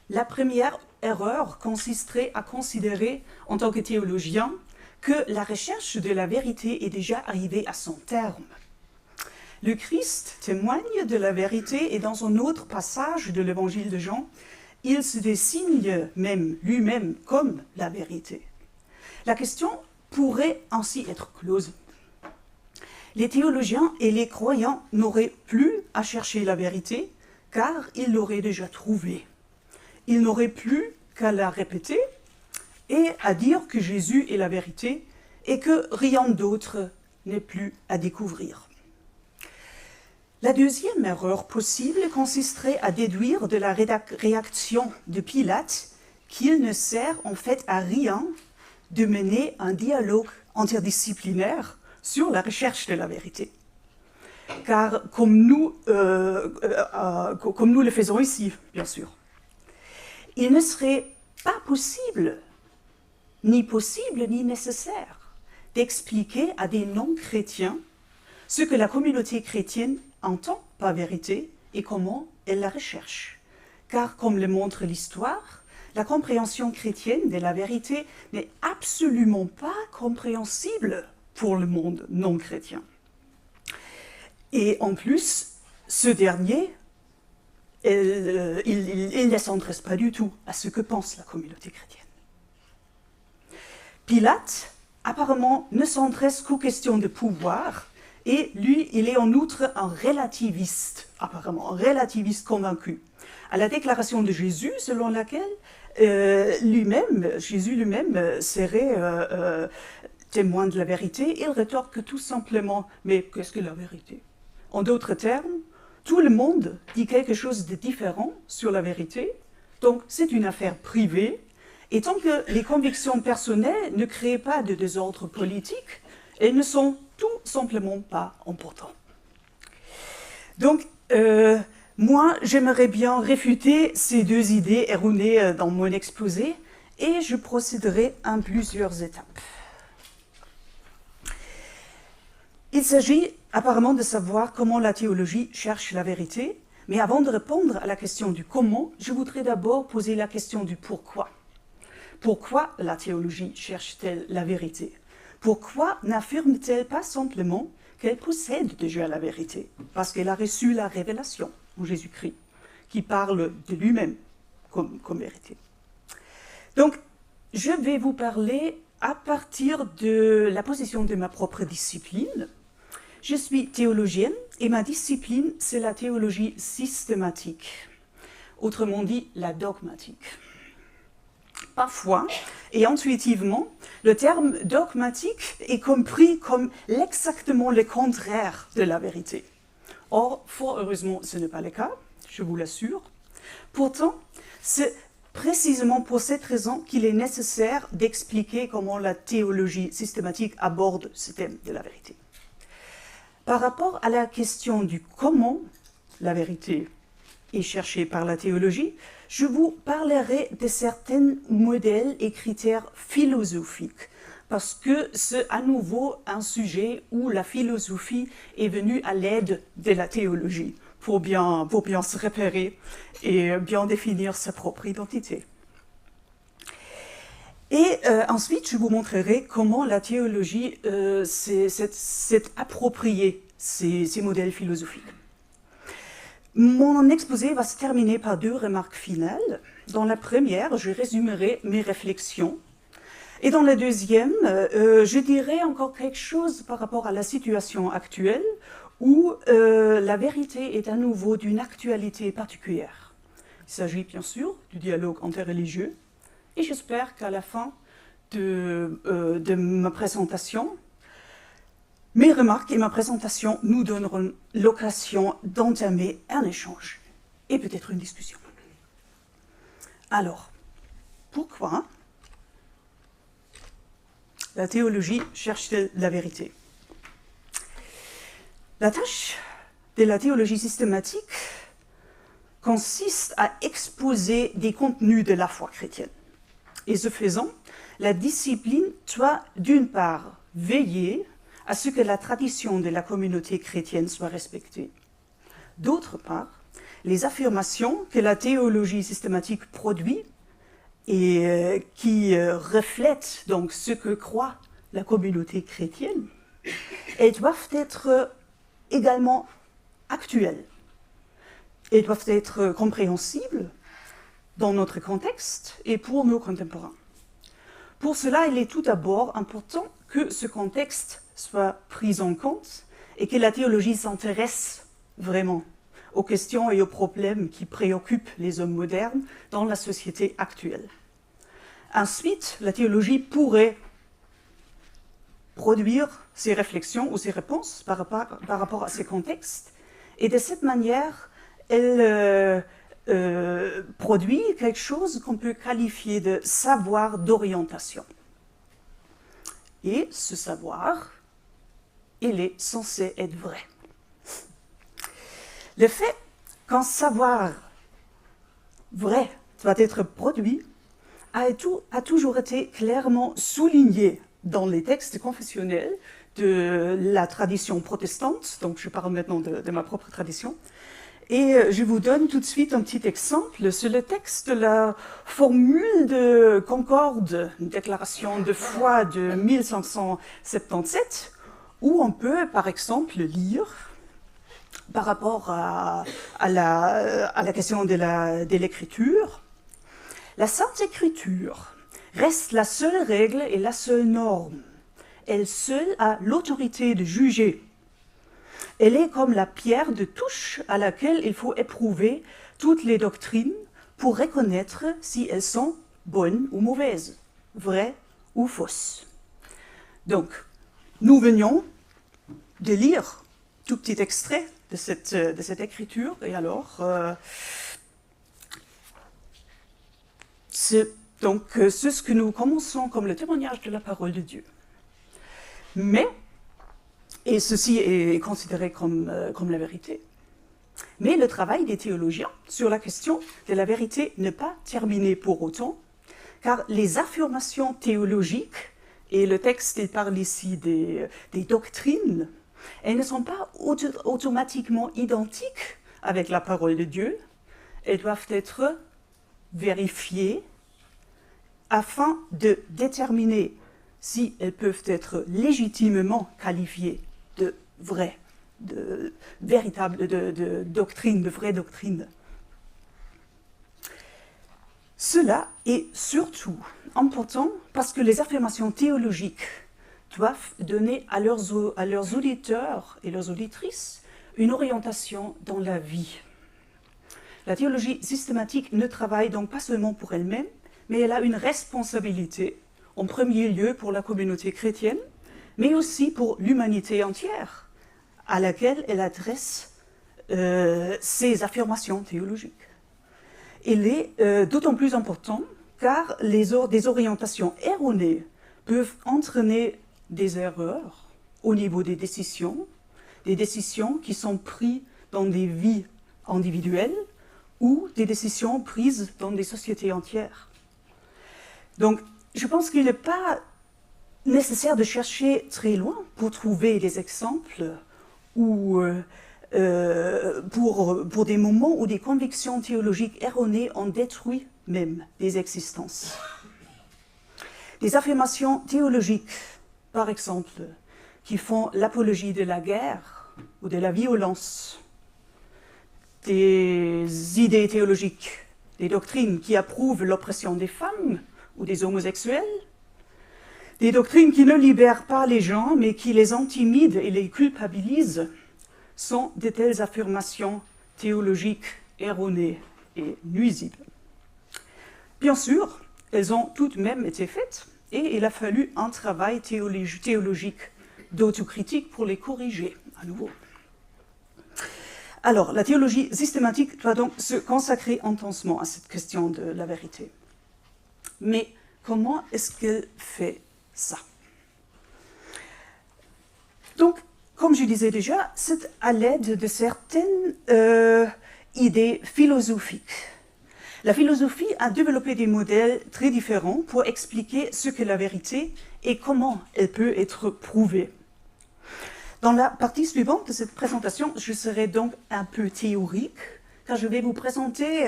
La première erreur consisterait à considérer, en tant que théologien, que la recherche de la vérité est déjà arrivée à son terme. Le Christ témoigne de la vérité et dans un autre passage de l'évangile de Jean, il se désigne même lui-même comme la vérité. La question pourrait ainsi être close. Les théologiens et les croyants n'auraient plus à chercher la vérité, car ils l'auraient déjà trouvée. Ils n'auraient plus qu'à la répéter et à dire que Jésus est la vérité et que rien d'autre n'est plus à découvrir. La deuxième erreur possible consisterait à déduire de la réaction de Pilate qu'il ne sert en fait à rien de mener un dialogue interdisciplinaire sur la recherche de la vérité. Car comme nous le faisons ici, bien sûr, il ne serait pas possible ni nécessaire d'expliquer à des non-chrétiens ce que la communauté chrétienne entend par vérité et comment elle la recherche. Car comme le montre l'histoire, la compréhension chrétienne de la vérité n'est absolument pas compréhensible pour le monde non chrétien. Et en plus, ce dernier, il ne s'intéresse pas du tout à ce que pense la communauté chrétienne. Pilate, apparemment, ne s'intéresse qu'aux questions de pouvoir, et lui, il est en outre un relativiste, apparemment, un relativiste convaincu. À la déclaration de Jésus, selon laquelle Jésus lui-même serait témoin de la vérité, il rétorque tout simplement « Mais qu'est-ce que la vérité ?» En d'autres termes, tout le monde dit quelque chose de différent sur la vérité, donc c'est une affaire privée, et tant que les convictions personnelles ne créent pas de désordre politique, elles ne sont tout simplement pas importantes. Donc, moi, j'aimerais bien réfuter ces deux idées erronées dans mon exposé, et je procéderai en plusieurs étapes. Il s'agit apparemment de savoir comment la théologie cherche la vérité, mais avant de répondre à la question du comment, je voudrais d'abord poser la question du pourquoi. Pourquoi la théologie cherche-t-elle la vérité? Pourquoi n'affirme-t-elle pas simplement qu'elle possède déjà la vérité, parce qu'elle a reçu la révélation en Jésus-Christ, qui parle de lui-même comme vérité? Donc, je vais vous parler à partir de la position de ma propre discipline. Je suis théologienne et ma discipline, c'est la théologie systématique, autrement dit la dogmatique. Parfois, et intuitivement, le terme dogmatique est compris comme exactement le contraire de la vérité. Or, fort heureusement, ce n'est pas le cas, je vous l'assure. Pourtant, c'est précisément pour cette raison qu'il est nécessaire d'expliquer comment la théologie systématique aborde ce thème de la vérité. Par rapport à la question du comment la vérité est cherchée par la théologie, je vous parlerai de certains modèles et critères philosophiques, parce que c'est à nouveau un sujet où la philosophie est venue à l'aide de la théologie pour bien se repérer et bien définir sa propre identité. Et ensuite, je vous montrerai comment la théologie s'est appropriée ces modèles philosophiques. Mon exposé va se terminer par deux remarques finales. Dans la première, je résumerai mes réflexions. Et dans la deuxième, je dirai encore quelque chose par rapport à la situation actuelle où la vérité est à nouveau d'une actualité particulière. Il s'agit bien sûr du dialogue interreligieux. Et j'espère qu'à la fin de ma présentation, mes remarques et ma présentation nous donneront l'occasion d'entamer un échange et peut-être une discussion. Alors, pourquoi la théologie cherche-t-elle la vérité? La tâche de la théologie systématique consiste à exposer des contenus de la foi chrétienne. Et ce faisant, la discipline doit d'une part veiller à ce que la tradition de la communauté chrétienne soit respectée. D'autre part, les affirmations que la théologie systématique produit et qui reflètent donc ce que croit la communauté chrétienne, elles doivent être également actuelles. Elles doivent être compréhensibles dans notre contexte et pour nos contemporains. Pour cela, il est tout d'abord important que ce contexte soit pris en compte et que la théologie s'intéresse vraiment aux questions et aux problèmes qui préoccupent les hommes modernes dans la société actuelle. Ensuite, la théologie pourrait produire ses réflexions ou ses réponses par rapport à ces contextes, et de cette manière, elle produit quelque chose qu'on peut qualifier de savoir d'orientation. Et ce savoir, il est censé être vrai. Le fait qu'un savoir vrai doit être produit a toujours été clairement souligné dans les textes confessionnels de la tradition protestante, donc je parle maintenant de ma propre tradition, et je vous donne tout de suite un petit exemple. C'est le texte de la formule de Concorde, une déclaration de foi de 1577, où on peut par exemple lire par rapport à la question de l'écriture. La Sainte Écriture reste la seule règle et la seule norme. Elle seule a l'autorité de juger. Elle est comme la pierre de touche à laquelle il faut éprouver toutes les doctrines pour reconnaître si elles sont bonnes ou mauvaises, vraies ou fausses. Donc, nous venions de lire tout petit extrait de cette écriture, et alors, c'est ce que nous commençons comme le témoignage de la parole de Dieu. Mais, et ceci est considéré comme la vérité, mais le travail des théologiens sur la question de la vérité n'est pas terminé pour autant, car les affirmations théologiques, et le texte il parle ici des doctrines, elles ne sont pas automatiquement identiques avec la parole de Dieu, elles doivent être vérifiées afin de déterminer si elles peuvent être légitimement qualifiées de vraies, de véritables, de doctrines, de vraies doctrines. Cela est surtout important parce que les affirmations théologiques doivent donner à leurs auditeurs et leurs auditrices une orientation dans la vie. La théologie systématique ne travaille donc pas seulement pour elle-même, mais elle a une responsabilité, en premier lieu pour la communauté chrétienne, mais aussi pour l'humanité entière, à laquelle elle adresse ses affirmations théologiques. Il est d'autant plus important car des orientations erronées peuvent entraîner des erreurs au niveau des décisions qui sont prises dans des vies individuelles ou des décisions prises dans des sociétés entières. Donc, je pense qu'il n'est pas nécessaire de chercher très loin pour trouver des exemples où, pour des moments où des convictions théologiques erronées ont détruit même des existences. Des affirmations théologiques, par exemple, qui font l'apologie de la guerre ou de la violence, des idées théologiques, des doctrines qui approuvent l'oppression des femmes ou des homosexuels, des doctrines qui ne libèrent pas les gens mais qui les intimident et les culpabilisent, sont de telles affirmations théologiques erronées et nuisibles. Bien sûr, elles ont tout de même été faites et il a fallu un travail théologique d'autocritique pour les corriger à nouveau. Alors, la théologie systématique doit donc se consacrer intensement à cette question de la vérité. Mais comment est-ce qu'elle fait ça? Donc, comme je disais déjà, c'est à l'aide de certaines idées philosophiques. La philosophie a développé des modèles très différents pour expliquer ce qu'est la vérité et comment elle peut être prouvée. Dans la partie suivante de cette présentation, je serai donc un peu théorique, car je vais vous présenter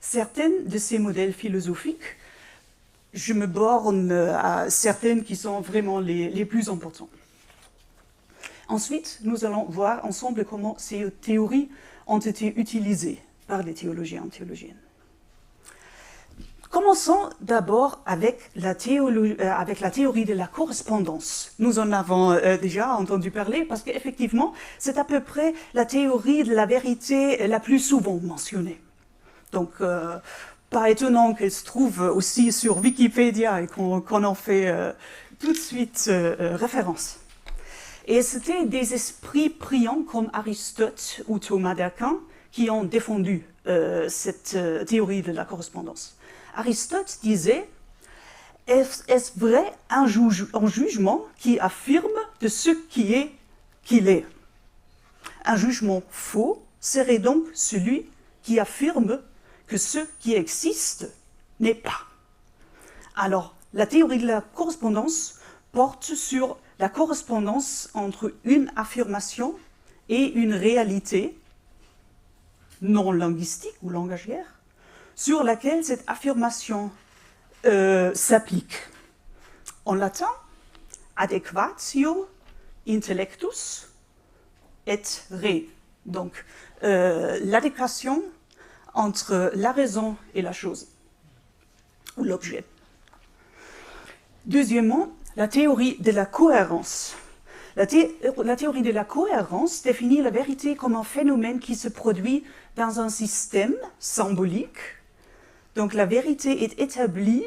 certaines de ces modèles philosophiques. Je me borne à certaines qui sont vraiment les plus importantes. Ensuite, nous allons voir ensemble comment ces théories ont été utilisées par les théologiens et théologiennes. Commençons d'abord avec la théorie de la correspondance. Nous en avons déjà entendu parler parce qu'effectivement, c'est à peu près la théorie de la vérité la plus souvent mentionnée. Donc, pas étonnant qu'elle se trouve aussi sur Wikipédia et qu'on en fait tout de suite référence. Et c'était des esprits brillants comme Aristote ou Thomas d'Aquin qui ont défendu cette théorie de la correspondance. Aristote disait « Est-ce vrai un jugement qui affirme de ce qu'il est ?» Un jugement faux serait donc celui qui affirme que ce qui existe n'est pas. Alors, la théorie de la correspondance porte sur la correspondance entre une affirmation et une réalité non linguistique ou langagière, sur laquelle cette affirmation s'applique. En latin, adequatio intellectus et re. Donc, l'adéquation entre la raison et la chose, ou l'objet. Deuxièmement, la théorie de la cohérence. La théorie de la cohérence définit la vérité comme un phénomène qui se produit dans un système symbolique. Donc la vérité est établie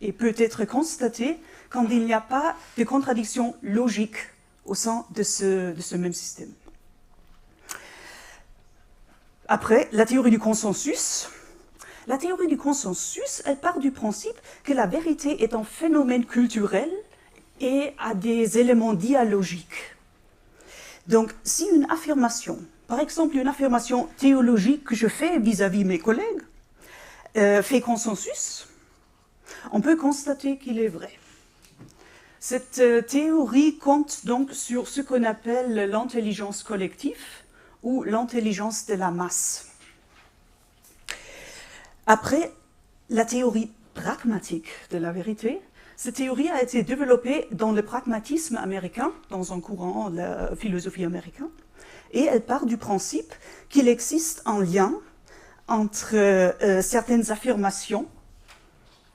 et peut être constatée quand il n'y a pas de contradiction logique au sein de ce même système. Après, la théorie du consensus. La théorie du consensus, elle part du principe que la vérité est un phénomène culturel et a des éléments dialogiques. Donc, si une affirmation, par exemple une affirmation théologique que je fais vis-à-vis mes collègues, fait consensus, on peut constater qu'il est vrai. Cette théorie compte donc sur ce qu'on appelle l'intelligence collective ou l'intelligence de la masse. Après, la théorie pragmatique de la vérité. Cette théorie a été développée dans le pragmatisme américain, dans un courant de la philosophie américaine, et elle part du principe qu'il existe un lien entre certaines affirmations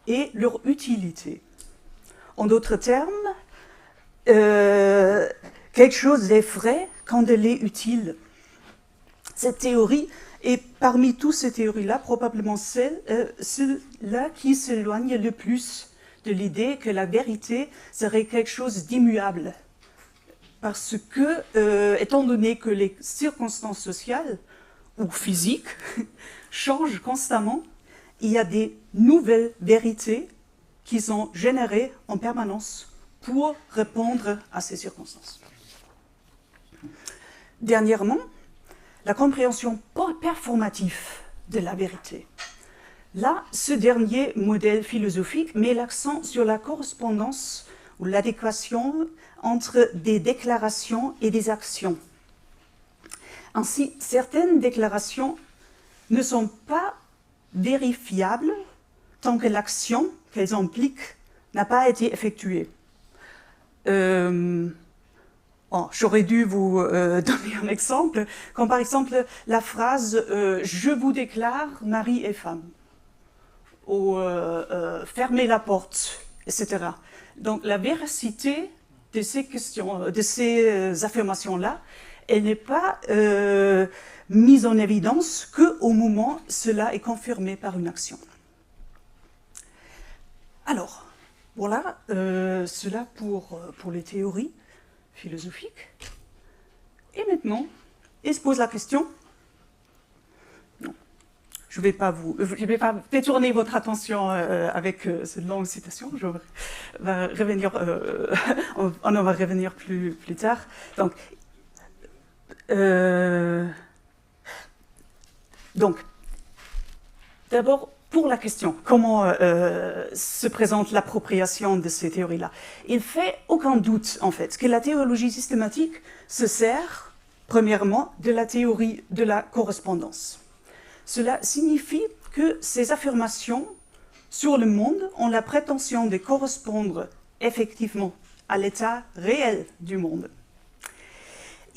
et leur utilité. En d'autres termes, quelque chose est vrai quand elle est utile. Cette théorie est parmi toutes ces théories-là probablement celle-là qui s'éloigne le plus de l'idée que la vérité serait quelque chose d'immuable. Parce que, étant donné que les circonstances sociales ou physiques changent constamment, il y a des nouvelles vérités qui sont générées en permanence pour répondre à ces circonstances. Dernièrement, la compréhension performative de la vérité. Là, ce dernier modèle philosophique met l'accent sur la correspondance ou l'adéquation entre des déclarations et des actions. Ainsi, certaines déclarations ne sont pas vérifiables tant que l'action qu'elles impliquent n'a pas été effectuée. J'aurais dû vous donner un exemple, comme par exemple la phrase « Je vous déclare mari et femme » ou « Fermez la porte », etc. Donc la véracité de ces questions, de ces affirmations-là, elle n'est pas mise en évidence qu'au moment où cela est confirmé par une action. Alors, voilà cela pour les théories philosophiques. Et maintenant, il se pose la question. Non, je ne vais pas détourner votre attention avec cette longue citation. On en va revenir plus tard. Donc, d'abord, pour la question, comment se présente l'appropriation de ces théories-là? Il ne fait aucun doute, en fait, que la théologie systématique se sert, premièrement, de la théorie de la correspondance. Cela signifie que ces affirmations sur le monde ont la prétention de correspondre effectivement à l'état réel du monde.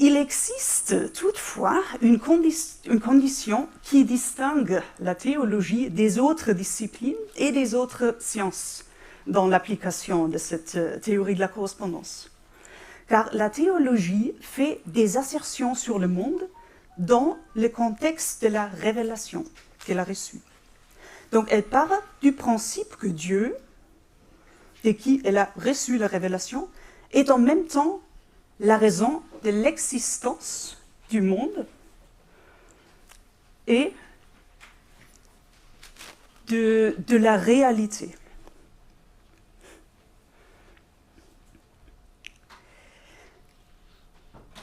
Il existe toutefois une condition qui distingue la théologie des autres disciplines et des autres sciences dans l'application de cette théorie de la correspondance. Car la théologie fait des assertions sur le monde dans le contexte de la révélation qu'elle a reçue. Donc elle part du principe que Dieu, de qui elle a reçu la révélation, est en même temps la raison de l'existence du monde et de la réalité.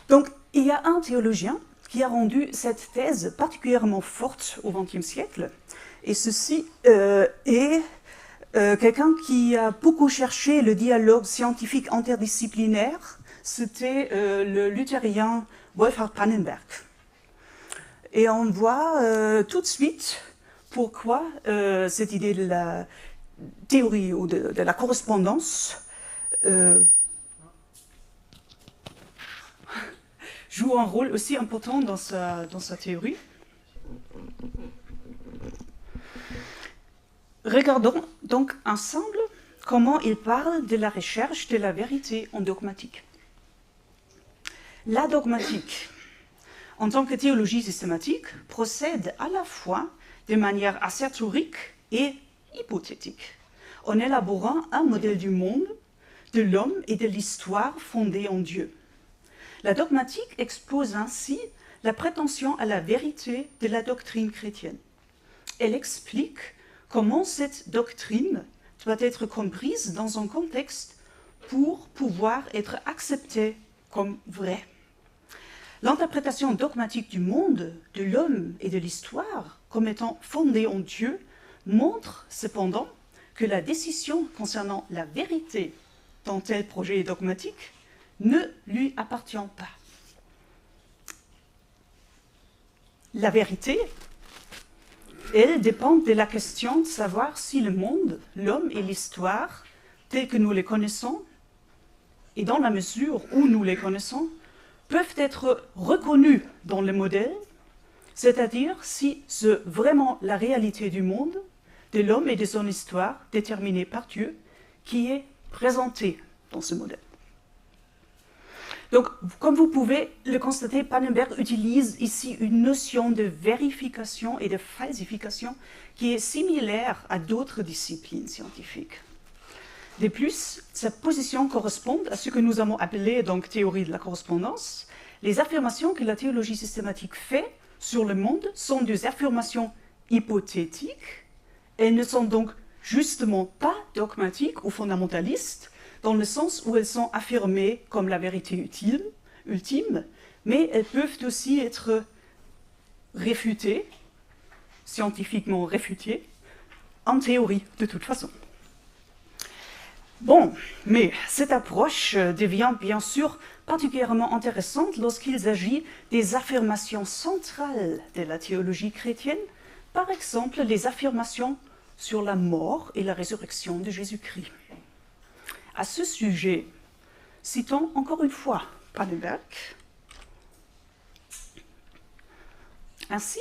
Donc, il y a un théologien qui a rendu cette thèse particulièrement forte au XXe siècle, et ceci est quelqu'un qui a beaucoup cherché le dialogue scientifique interdisciplinaire. C'était le luthérien Wolfhard Pannenberg. Et on voit tout de suite pourquoi cette idée de la théorie ou de la correspondance joue un rôle aussi important dans sa théorie. Regardons donc ensemble comment il parle de la recherche de la vérité en dogmatique. La dogmatique, en tant que théologie systématique, procède à la fois de manière assertorique et hypothétique, en élaborant un modèle du monde, de l'homme et de l'histoire fondé en Dieu. La dogmatique expose ainsi la prétention à la vérité de la doctrine chrétienne. Elle explique comment cette doctrine doit être comprise dans un contexte pour pouvoir être acceptée comme vraie. L'interprétation dogmatique du monde, de l'homme et de l'histoire comme étant fondée en Dieu montre cependant que la décision concernant la vérité d'un tel projet dogmatique ne lui appartient pas. La vérité, elle dépend de la question de savoir si le monde, l'homme et l'histoire, tels que nous les connaissons, et dans la mesure où nous les connaissons, peuvent être reconnus dans le modèle, c'est-à-dire si c'est vraiment la réalité du monde, de l'homme et de son histoire déterminée par Dieu, qui est présentée dans ce modèle. Donc, comme vous pouvez le constater, Pannenberg utilise ici une notion de vérification et de falsification qui est similaire à d'autres disciplines scientifiques. De plus, sa position correspond à ce que nous avons appelé donc théorie de la correspondance. Les affirmations que la théologie systématique fait sur le monde sont des affirmations hypothétiques. Elles ne sont donc justement pas dogmatiques ou fondamentalistes, dans le sens où elles sont affirmées comme la vérité ultime, mais elles peuvent aussi être réfutées, scientifiquement réfutées, en théorie de toute façon. Bon, mais cette approche devient bien sûr particulièrement intéressante lorsqu'il s'agit des affirmations centrales de la théologie chrétienne, par exemple les affirmations sur la mort et la résurrection de Jésus-Christ. À ce sujet, citons encore une fois Pannenberg. Ainsi,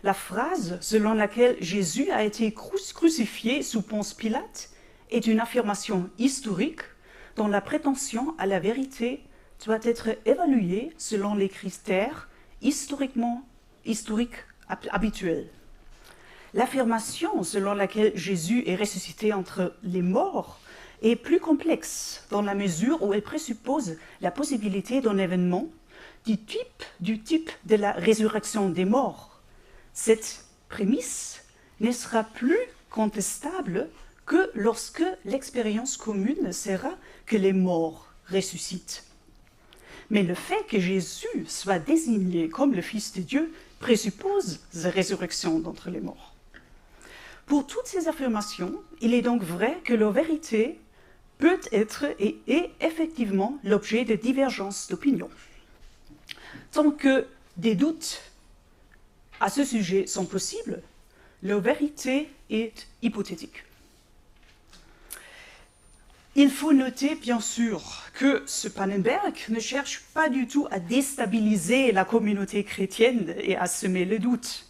la phrase selon laquelle Jésus a été crucifié sous Ponce Pilate est une affirmation historique dont la prétention à la vérité doit être évaluée selon les critères historiques habituels. L'affirmation selon laquelle Jésus est ressuscité entre les morts est plus complexe dans la mesure où elle présuppose la possibilité d'un événement du type de la résurrection des morts. Cette prémisse ne sera plus contestable que lorsque l'expérience commune sera que les morts ressuscitent. Mais le fait que Jésus soit désigné comme le Fils de Dieu présuppose la résurrection d'entre les morts. Pour toutes ces affirmations, il est donc vrai que la vérité peut être et est effectivement l'objet de divergences d'opinion. Tant que des doutes à ce sujet sont possibles, la vérité est hypothétique. Il faut noter bien sûr que ce Pannenberg ne cherche pas du tout à déstabiliser la communauté chrétienne et à semer le doute.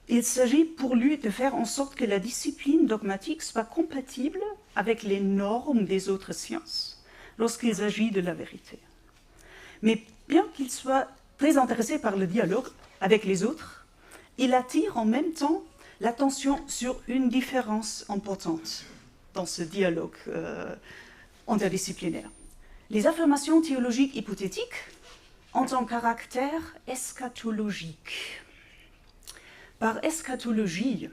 Il s'agit pour lui de faire en sorte que la discipline dogmatique soit compatible avec les normes des autres sciences lorsqu'il s'agit de la vérité. Mais bien qu'il soit très intéressé par le dialogue avec les autres, il attire en même temps l'attention sur une différence importante dans ce dialogue interdisciplinaire. Les affirmations théologiques hypothétiques ont un caractère eschatologique. Par eschatologie,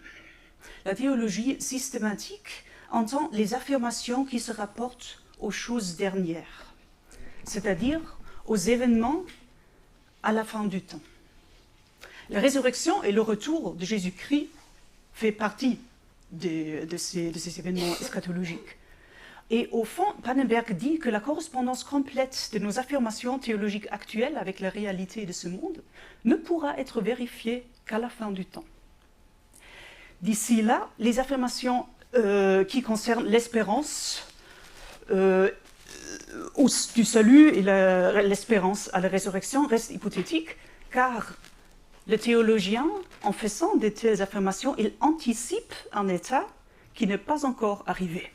la théologie systématique entend les affirmations qui se rapportent aux choses dernières, c'est-à-dire aux événements à la fin du temps. La résurrection et le retour de Jésus-Christ fait partie de ces événements eschatologiques. Et au fond, Pannenberg dit que la correspondance complète de nos affirmations théologiques actuelles avec la réalité de ce monde ne pourra être vérifiée qu'à la fin du temps. D'ici là, les affirmations qui concernent l'espérance du salut et l'espérance à la résurrection restent hypothétiques, car le théologien, en faisant de telles affirmations, il anticipe un état qui n'est pas encore arrivé.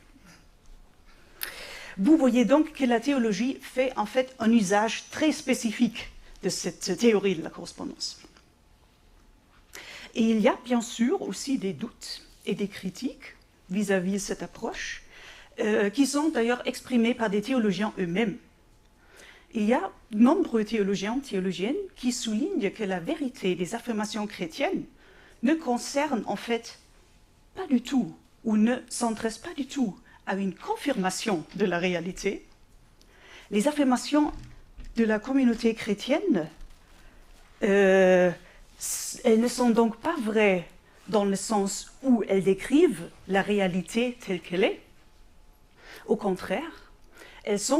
Vous voyez donc que la théologie fait en fait un usage très spécifique de cette théorie de la correspondance. Et il y a bien sûr aussi des doutes et des critiques vis-à-vis de cette approche, qui sont d'ailleurs exprimés par des théologiens eux-mêmes. Il y a nombreux théologiens, théologiennes qui soulignent que la vérité des affirmations chrétiennes ne concerne en fait pas du tout, ou ne s'adresse pas du tout à une confirmation de la réalité. Les affirmations de la communauté chrétienne, elles ne sont donc pas vraies dans le sens où elles décrivent la réalité telle qu'elle est. Au contraire, elles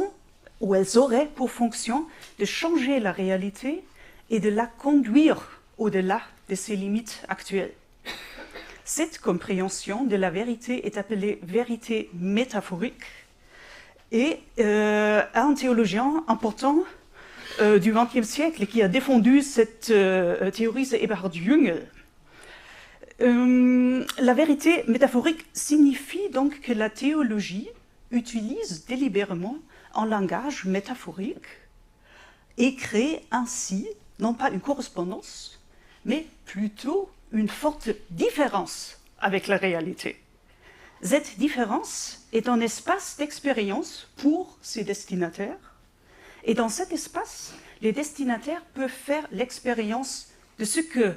auraient pour fonction de changer la réalité et de la conduire au-delà de ses limites actuelles. Cette compréhension de la vérité est appelée vérité métaphorique et un théologien important du XXe siècle qui a défendu cette théorie, c'est Eberhard Jüngel. La vérité métaphorique signifie donc que la théologie utilise délibérément un langage métaphorique et crée ainsi non pas une correspondance, mais plutôt une forte différence avec la réalité. Cette différence est un espace d'expérience pour ses destinataires, et dans cet espace, les destinataires peuvent faire l'expérience de ce que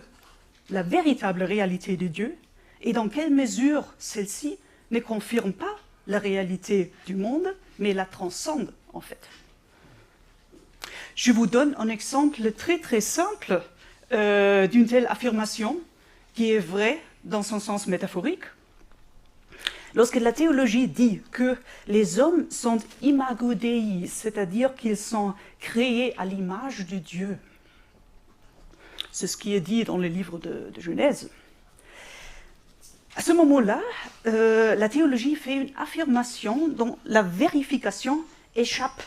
la véritable réalité de Dieu et dans quelle mesure celle-ci ne confirme pas la réalité du monde, mais la transcende en fait. Je vous donne un exemple très très simple d'une telle affirmation qui est vraie dans son sens métaphorique. Lorsque la théologie dit que les hommes sont imago Dei, c'est-à-dire qu'ils sont créés à l'image de Dieu, c'est ce qui est dit dans le livre de Genèse. À ce moment-là, la théologie fait une affirmation dont la vérification échappe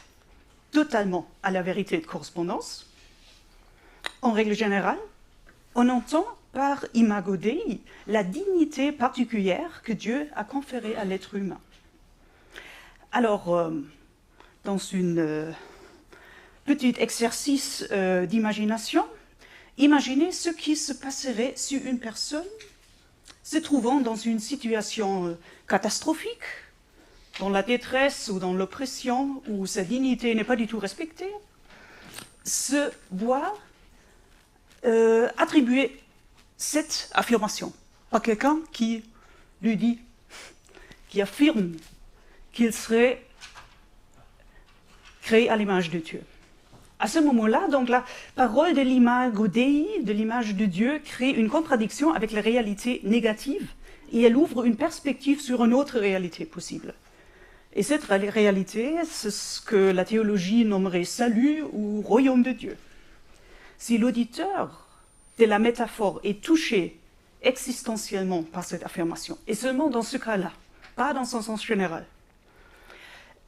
totalement à la vérité de correspondance. En règle générale, on entend par imago Dei la dignité particulière que Dieu a conférée à l'être humain. Alors, dans un petit exercice d'imagination, imaginez ce qui se passerait si une personne se trouvant dans une situation catastrophique, dans la détresse ou dans l'oppression, où sa dignité n'est pas du tout respectée, se voit attribuer cette affirmation par quelqu'un qui lui dit, qui affirme qu'il serait créé à l'image de Dieu. À ce moment-là, donc, la parole de l'imago Dei, de l'image de Dieu, crée une contradiction avec la réalité négative et elle ouvre une perspective sur une autre réalité possible. Et cette réalité, c'est ce que la théologie nommerait salut ou royaume de Dieu. Si l'auditeur de la métaphore est touché existentiellement par cette affirmation, et seulement dans ce cas-là, pas dans son sens général,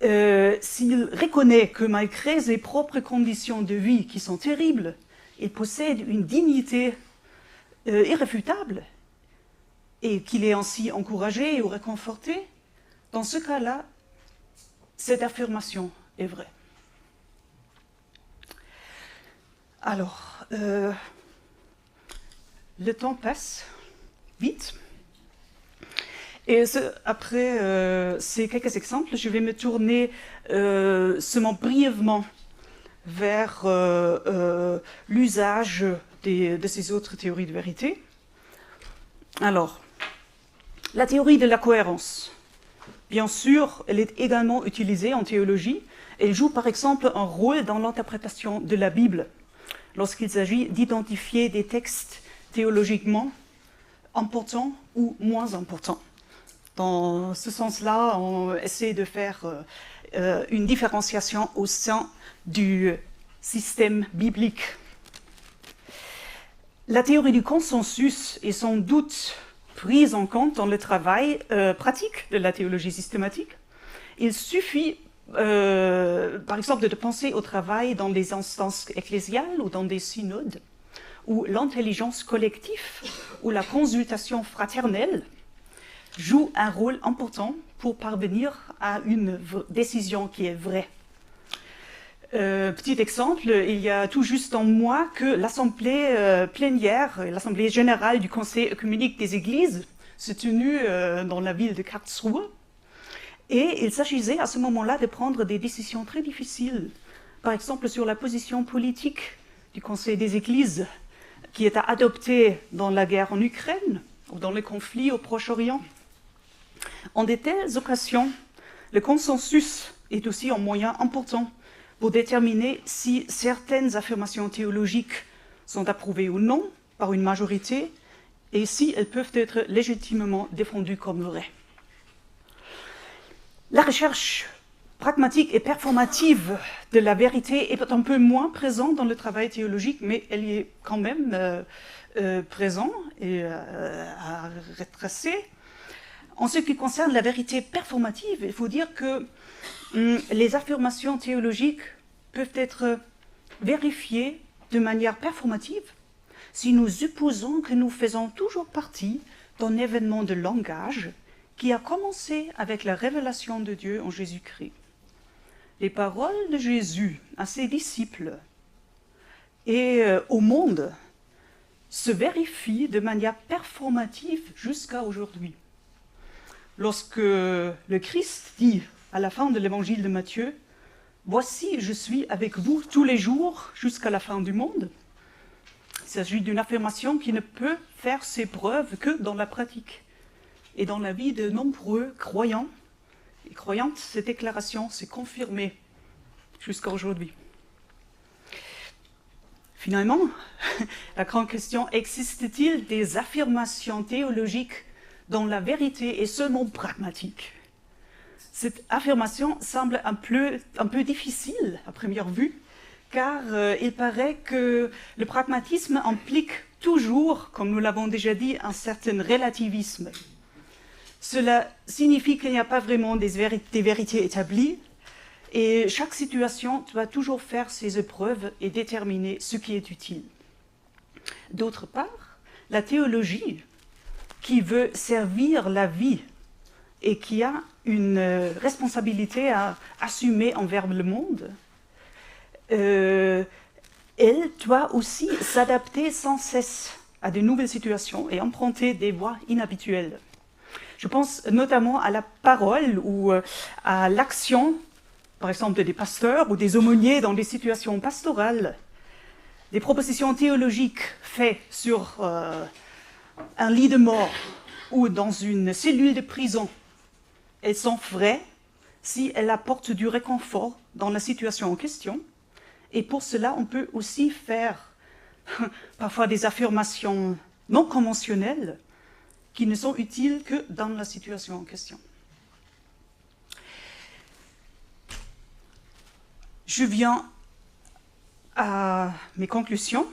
s'il reconnaît que malgré ses propres conditions de vie qui sont terribles, il possède une dignité irréfutable et qu'il est ainsi encouragé ou réconforté, dans ce cas-là, cette affirmation est vraie. Alors, le temps passe vite. Et après ces quelques exemples, je vais me tourner seulement brièvement vers l'usage de ces autres théories de vérité. Alors, la théorie de la cohérence. Bien sûr, elle est également utilisée en théologie. Elle joue par exemple un rôle dans l'interprétation de la Bible, lorsqu'il s'agit d'identifier des textes théologiquement importants ou moins importants. Dans ce sens-là, on essaie de faire une différenciation au sein du système biblique. La théorie du consensus est sans doute prise en compte dans le travail pratique de la théologie systématique. Il suffit, par exemple, de penser au travail dans des instances ecclésiales ou dans des synodes, où l'intelligence collective ou la consultation fraternelle joue un rôle important pour parvenir à une décision qui est vraie. Petit exemple, il y a tout juste un mois que l'Assemblée plénière, l'Assemblée générale du Conseil œcuménique des Églises s'est tenue dans la ville de Karlsruhe. Et il s'agissait à ce moment-là de prendre des décisions très difficiles, par exemple sur la position politique du Conseil des Églises, qui est adoptée dans la guerre en Ukraine ou dans le conflit au Proche-Orient. En de telles occasions, le consensus est aussi un moyen important pour déterminer si certaines affirmations théologiques sont approuvées ou non par une majorité et si elles peuvent être légitimement défendues comme vraies. La recherche pragmatique et performative de la vérité est un peu moins présente dans le travail théologique, mais elle y est quand même présente et à retracer. En ce qui concerne la vérité performative, il faut dire que les affirmations théologiques peuvent être vérifiées de manière performative si nous supposons que nous faisons toujours partie d'un événement de langage qui a commencé avec la révélation de Dieu en Jésus-Christ. Les paroles de Jésus à ses disciples et au monde se vérifient de manière performative jusqu'à aujourd'hui. Lorsque le Christ dit à la fin de l'évangile de Matthieu, « Voici, je suis avec vous tous les jours jusqu'à la fin du monde », il s'agit d'une affirmation qui ne peut faire ses preuves que dans la pratique. Et dans la vie de nombreux croyants et croyantes, cette déclaration s'est confirmée jusqu'à aujourd'hui. Finalement, la grande question, existe-t-il des affirmations théologiques dont la vérité est seulement pragmatique? Cette affirmation semble un peu difficile à première vue, car il paraît que le pragmatisme implique toujours, comme nous l'avons déjà dit, un certain relativisme. Cela signifie qu'il n'y a pas vraiment des vérités établies, et chaque situation doit toujours faire ses épreuves et déterminer ce qui est utile. D'autre part, la théologie, qui veut servir la vie et qui a une responsabilité à assumer envers le monde, elle doit aussi s'adapter sans cesse à de nouvelles situations et emprunter des voies inhabituelles. Je pense notamment à la parole ou à l'action, par exemple des pasteurs ou des aumôniers dans des situations pastorales. Des propositions théologiques faites sur un lit de mort ou dans une cellule de prison, elles sont vraies si elles apportent du réconfort dans la situation en question. Et pour cela, on peut aussi faire parfois des affirmations non conventionnelles qui ne sont utiles que dans la situation en question. Je viens à mes conclusions.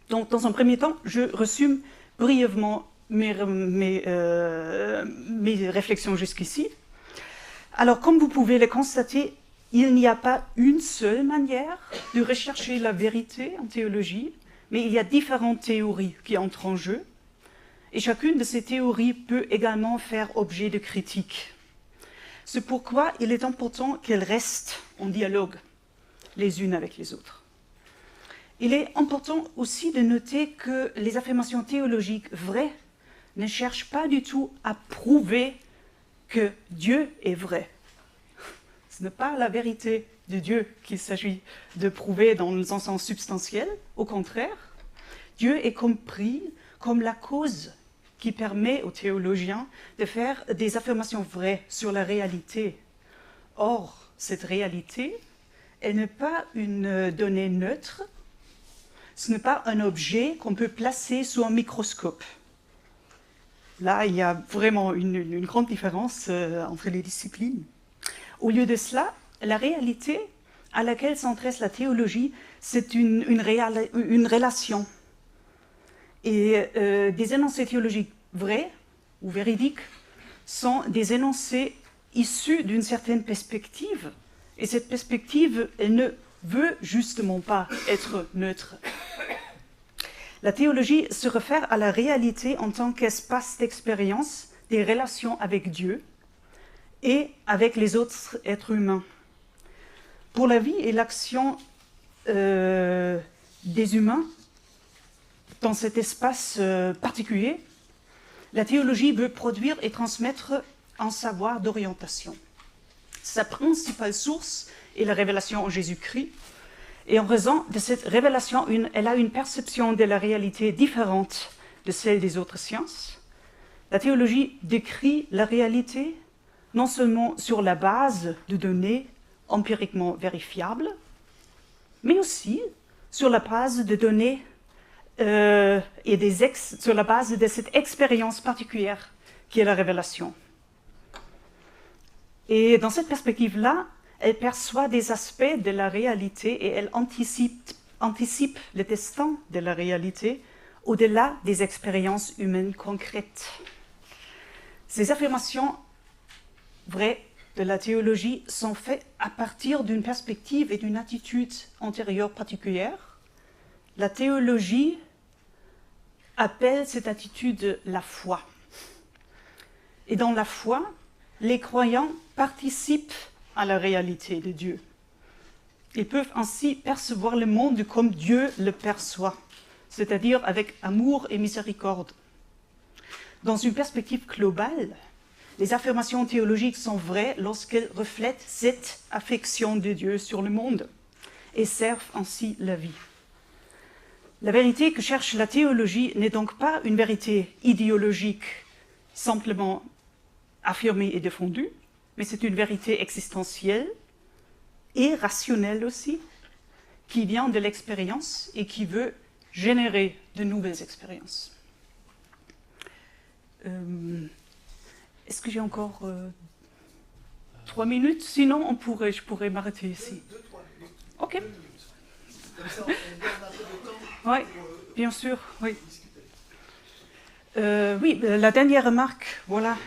Donc, dans un premier temps, je résume brièvement mes réflexions jusqu'ici. Alors, comme vous pouvez le constater, il n'y a pas une seule manière de rechercher la vérité en théologie, mais il y a différentes théories qui entrent en jeu, et chacune de ces théories peut également faire objet de critique. C'est pourquoi il est important qu'elles restent en dialogue les unes avec les autres. Il est important aussi de noter que les affirmations théologiques vraies ne cherchent pas du tout à prouver que Dieu est vrai. Ce n'est pas la vérité de Dieu qu'il s'agit de prouver dans un sens substantiel. Au contraire, Dieu est compris comme la cause qui permet aux théologiens de faire des affirmations vraies sur la réalité. Or, cette réalité, elle n'est pas une donnée neutre, ce n'est pas un objet qu'on peut placer sous un microscope. Là, il y a vraiment une grande différence entre les disciplines. Au lieu de cela, la réalité à laquelle s'intéresse la théologie, c'est une relation. Et des énoncés théologiques vrais ou véridiques sont des énoncés issus d'une certaine perspective. Et cette perspective, elle ne veut justement pas être neutre. La théologie se réfère à la réalité en tant qu'espace d'expérience des relations avec Dieu et avec les autres êtres humains. Pour la vie et l'action des humains dans cet espace particulier, la théologie veut produire et transmettre un savoir d'orientation. Sa principale source est la révélation en Jésus-Christ. Et en raison de cette révélation, elle a une perception de la réalité différente de celle des autres sciences. La théologie décrit la réalité non seulement sur la base de données empiriquement vérifiables, mais aussi sur la base de données sur la base de cette expérience particulière qui est la révélation. Et dans cette perspective-là, elle perçoit des aspects de la réalité et elle anticipe le destin de la réalité au-delà des expériences humaines concrètes. Ces affirmations vraies de la théologie sont faites à partir d'une perspective et d'une attitude antérieure particulière. La théologie appelle cette attitude la foi. Et dans la foi, les croyants participent à la réalité de Dieu. Ils peuvent ainsi percevoir le monde comme Dieu le perçoit, c'est-à-dire avec amour et miséricorde. Dans une perspective globale, les affirmations théologiques sont vraies lorsqu'elles reflètent cette affection de Dieu sur le monde et servent ainsi la vie. La vérité que cherche la théologie n'est donc pas une vérité idéologique, simplement affirmée et défendue, mais c'est une vérité existentielle et rationnelle aussi, qui vient de l'expérience et qui veut générer de nouvelles expériences. Est-ce que j'ai encore 3 minutes? Sinon, je pourrais m'arrêter ici. 2-3 minutes. Ok. 2 minutes. Comme ça, on garde un peu de temps Oui, pour bien sûr, oui. discuter. Oui, la dernière remarque, voilà.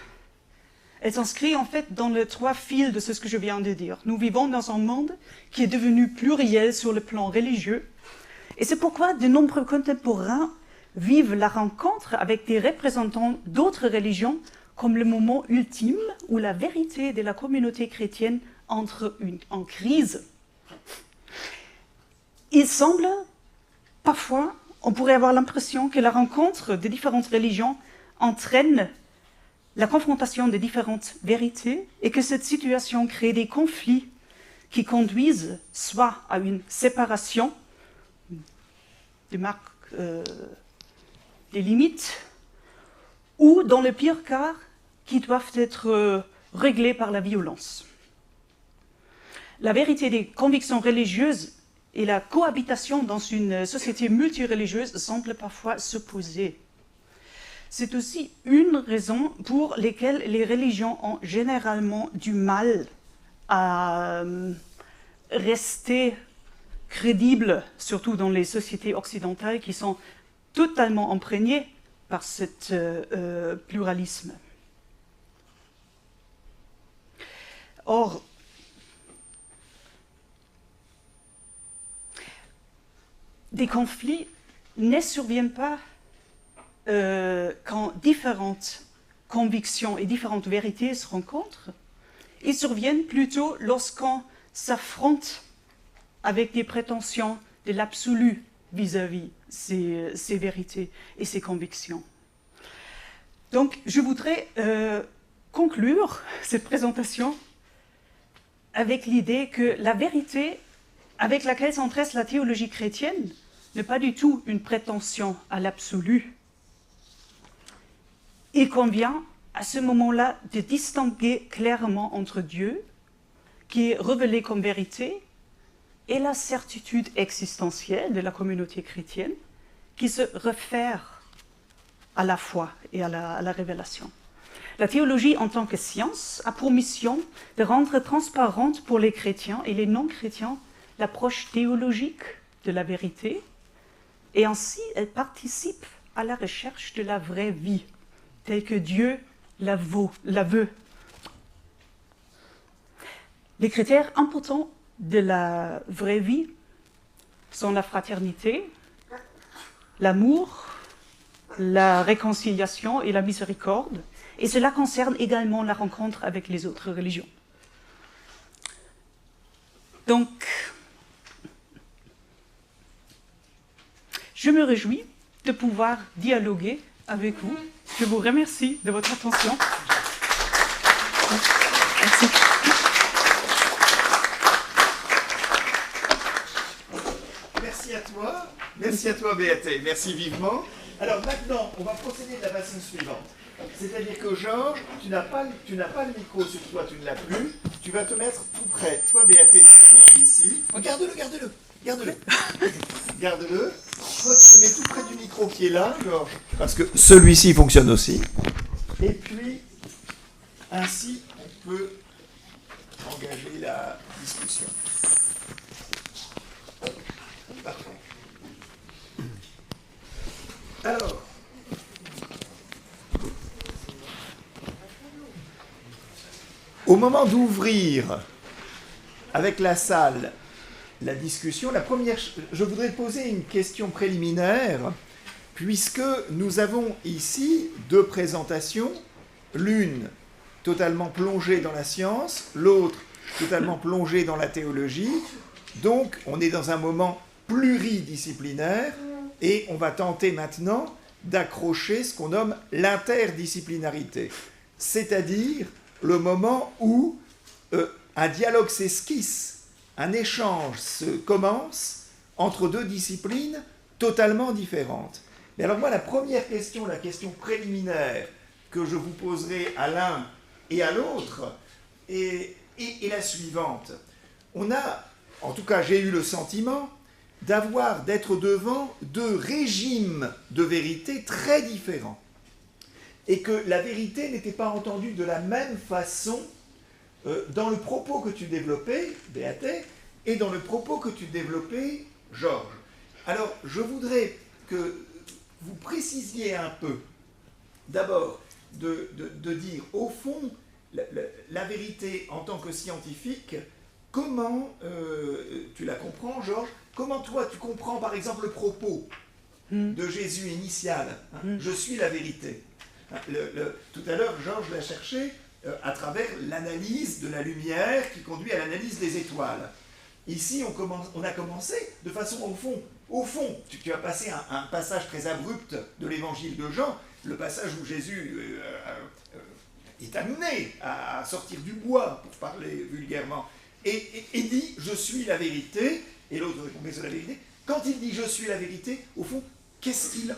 Elle s'inscrit en fait dans les 3 fils de ce que je viens de dire. Nous vivons dans un monde qui est devenu pluriel sur le plan religieux. Et c'est pourquoi de nombreux contemporains vivent la rencontre avec des représentants d'autres religions comme le moment ultime où la vérité de la communauté chrétienne entre en crise. Il semble, parfois, on pourrait avoir l'impression que la rencontre de différentes religions entraîne la confrontation de différentes vérités et que cette situation crée des conflits qui conduisent soit à une séparation des marques, des limites, ou dans le pire cas, qui doivent être réglés par la violence. La vérité des convictions religieuses et la cohabitation dans une société multireligieuse semblent parfois s'opposer. C'est aussi une raison pour laquelle les religions ont généralement du mal à rester crédibles, surtout dans les sociétés occidentales qui sont totalement imprégnées par ce pluralisme. Or, des conflits ne surviennent pas quand différentes convictions et différentes vérités se rencontrent. Ils surviennent plutôt lorsqu'on s'affronte avec des prétentions de l'absolu vis-à-vis ces vérités et ces convictions. Donc, je voudrais conclure cette présentation avec l'idée que la vérité avec laquelle s'intéresse la théologie chrétienne n'est pas du tout une prétention à l'absolu. Il convient à ce moment-là de distinguer clairement entre Dieu, qui est révélé comme vérité, et la certitude existentielle de la communauté chrétienne, qui se réfère à la foi et à la révélation. La théologie en tant que science a pour mission de rendre transparente pour les chrétiens et les non-chrétiens l'approche théologique de la vérité, et ainsi elle participe à la recherche de la vraie vie, telle que Dieu la veut. Les critères importants de la vraie vie sont la fraternité, l'amour, la réconciliation et la miséricorde, et cela concerne également la rencontre avec les autres religions. Donc, je me réjouis de pouvoir dialoguer avec vous. Je vous remercie de votre attention. Merci. Merci à toi Béaté, merci vivement. Alors maintenant, on va procéder de la façon suivante. C'est-à-dire que Georges, tu n'as pas le micro sur toi, tu ne l'as plus, tu vas te mettre tout près. Toi Béaté, tu es ici. Garde-le. Garde-le. Toi, tu te mets tout près du micro qui est là, Georges, parce que celui-ci fonctionne aussi. Et puis, ainsi, on peut engager la discussion. Parfait. Alors, au moment d'ouvrir avec la salle la discussion, je voudrais poser une question préliminaire, puisque nous avons ici deux présentations, l'une totalement plongée dans la science, l'autre totalement plongée dans la théologie. Donc, on est dans un moment pluridisciplinaire et on va tenter maintenant d'accrocher ce qu'on nomme l'interdisciplinarité, c'est-à-dire le moment où un dialogue s'esquisse, un échange se commence entre deux disciplines totalement différentes. Mais alors moi, la première question, la question préliminaire que je vous poserai à l'un et à l'autre est la suivante. On a, en tout cas j'ai eu le sentiment, d'être devant deux régimes de vérité très différents. Et que la vérité n'était pas entendue de la même façon dans le propos que tu développais, Béaté, et dans le propos que tu développais, Georges. Alors, je voudrais que vous précisiez un peu, d'abord, de dire, au fond, la vérité en tant que scientifique, comment tu la comprends, Georges? Comment toi, tu comprends, par exemple, le propos de Jésus initial, hein, je suis la vérité. Tout à l'heure, Georges l'a cherché à travers l'analyse de la lumière qui conduit à l'analyse des étoiles. Ici, on a commencé de façon au fond, tu as passé un passage très abrupt de l'évangile de Jean, le passage où Jésus est amené à sortir du bois, pour parler vulgairement, et dit « je suis la vérité », et l'autre répond « mais c'est la vérité ». Quand il dit « je suis la vérité », au fond, qu'est-ce qu'il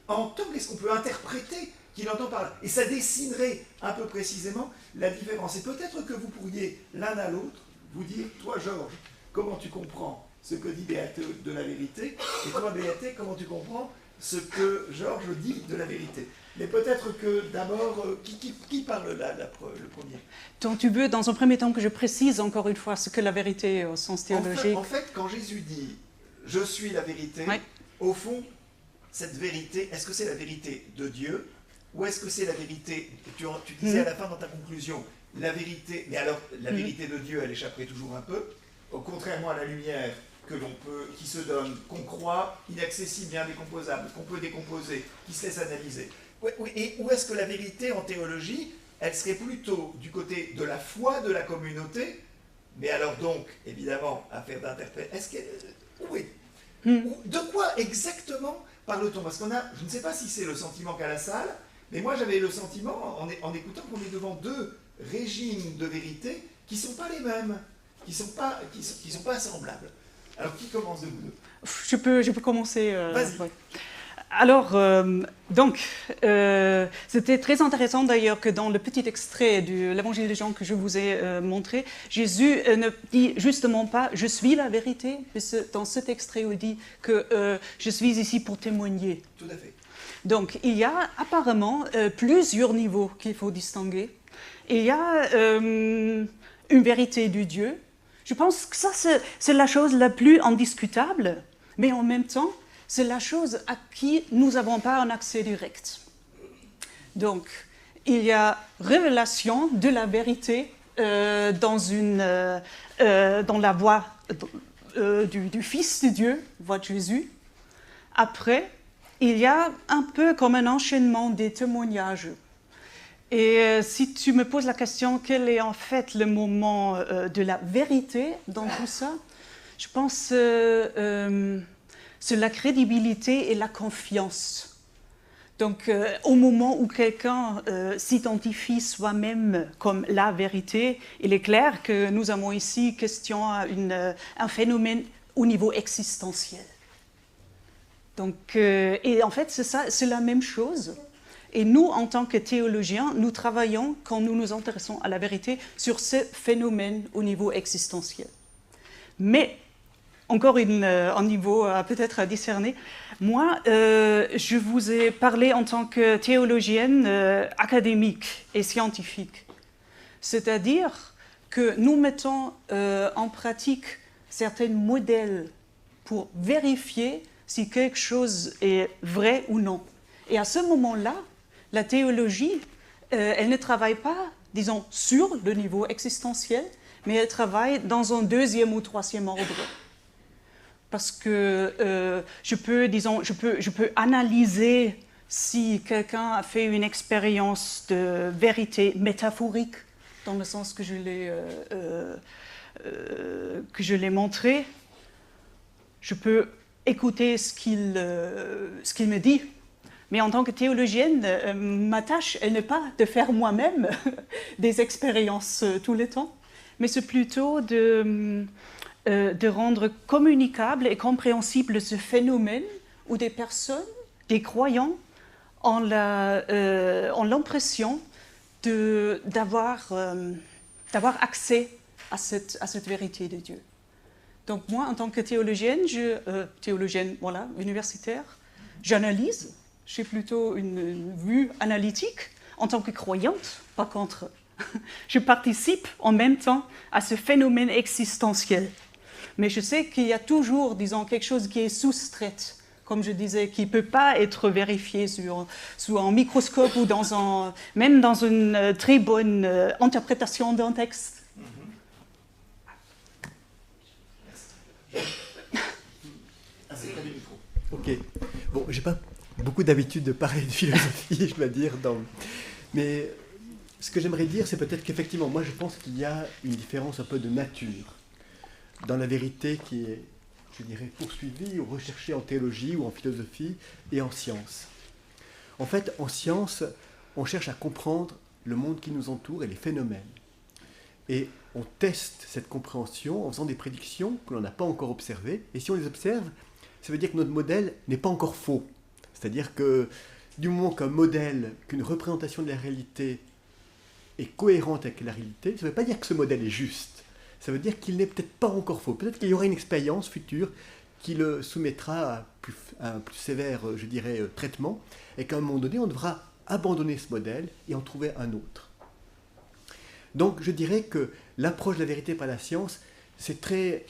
entend, qu'est-ce qu'on peut interpréter qu'il entend par là? Et ça dessinerait un peu précisément la différence. Et peut-être que vous pourriez, l'un à l'autre, vous dire, toi Georges, comment tu comprends ce que dit Béaté de la vérité, et toi Béaté, comment tu comprends ce que Georges dit de la vérité. Mais peut-être que d'abord, qui parle là, le premier? Donc tu veux, dans un premier temps, que je précise encore une fois ce que la vérité est au sens théologique. En fait, quand Jésus dit « je suis la vérité oui. », au fond, cette vérité, est-ce que c'est la vérité de Dieu, ou est-ce que c'est la vérité, tu disais à la fin dans ta conclusion, la vérité, mais alors la vérité de Dieu, elle échapperait toujours un peu, contrairement à la lumière qui se donne, qu'on croit inaccessible, bien décomposable, qu'on peut décomposer, qui se laisse analyser. Et où est-ce que la vérité en théologie, elle serait plutôt du côté de la foi de la communauté, mais alors donc, évidemment, affaire d'interprète. Où est de quoi exactement parle-t-on? Parce je ne sais pas si c'est le sentiment qu'a la salle, mais moi j'avais le sentiment, en écoutant, qu'on est devant deux régimes de vérité qui ne sont pas les mêmes, qui sont pas semblables. Alors qui commence de vous deux? Je peux commencer. Vas-y. Ouais. Alors, c'était très intéressant d'ailleurs que dans le petit extrait de l'Évangile de Jean que je vous ai montré, Jésus ne dit justement pas « je suis la vérité », mais dans cet extrait où il dit que je suis ici pour témoigner. Tout à fait. Donc, il y a apparemment plusieurs niveaux qu'il faut distinguer. Il y a une vérité du Dieu. Je pense que ça, c'est la chose la plus indiscutable, mais en même temps, c'est la chose à qui nous n'avons pas un accès direct. Donc, il y a révélation de la vérité dans la voix du Fils de Dieu, voix de Jésus. Après, il y a un peu comme un enchaînement des témoignages. Et si tu me poses la question, quel est en fait le moment de la vérité dans tout ça, je pense c'est la crédibilité et la confiance. Donc, au moment où quelqu'un s'identifie soi-même comme la vérité, il est clair que nous avons ici question à un phénomène au niveau existentiel. Donc, et en fait, c'est ça, c'est la même chose. Et nous, en tant que théologiens, nous travaillons, quand nous nous intéressons à la vérité, sur ce phénomène au niveau existentiel. Mais encore un niveau peut-être à discerner. Moi, je vous ai parlé en tant que théologienne académique et scientifique. C'est-à-dire que nous mettons en pratique certains modèles pour vérifier si quelque chose est vrai ou non. Et à ce moment-là, la théologie, elle ne travaille pas, disons, sur le niveau existentiel, mais elle travaille dans un deuxième ou troisième ordre. Parce que je peux analyser si quelqu'un a fait une expérience de vérité métaphorique, dans le sens que je l'ai montré. Je peux écouter ce qu'il me dit. Mais en tant que théologienne, ma tâche, elle n'est pas de faire moi-même des expériences tout le temps, mais c'est plutôt de rendre communicable et compréhensible ce phénomène où des personnes, des croyants, ont l'impression d'avoir accès à cette vérité de Dieu. Donc moi, en tant que théologienne, universitaire, j'analyse, j'ai plutôt une vue analytique. En tant que croyante, par contre, je participe en même temps à ce phénomène existentiel. Mais je sais qu'il y a toujours, disons, quelque chose qui est soustrait, comme je disais, qui ne peut pas être vérifié sous un microscope ou même dans une très bonne interprétation d'un texte. Ok. Bon, j'ai pas beaucoup d'habitude de parler de philosophie, je dois dire. Mais ce que j'aimerais dire, c'est peut-être qu'effectivement, moi je pense qu'il y a une différence un peu de nature dans la vérité qui est, je dirais, poursuivie ou recherchée en théologie ou en philosophie et en science. En fait, en science, on cherche à comprendre le monde qui nous entoure et les phénomènes. Et on teste cette compréhension en faisant des prédictions que l'on n'a pas encore observées. Et si on les observe, ça veut dire que notre modèle n'est pas encore faux. C'est-à-dire que du moment qu'un modèle, qu'une représentation de la réalité est cohérente avec la réalité, ça ne veut pas dire que ce modèle est juste. Ça veut dire qu'il n'est peut-être pas encore faux. Peut-être qu'il y aura une expérience future qui le soumettra à un plus sévère, je dirais, traitement, et qu'à un moment donné, on devra abandonner ce modèle et en trouver un autre. Donc je dirais que l'approche de la vérité par la science, c'est très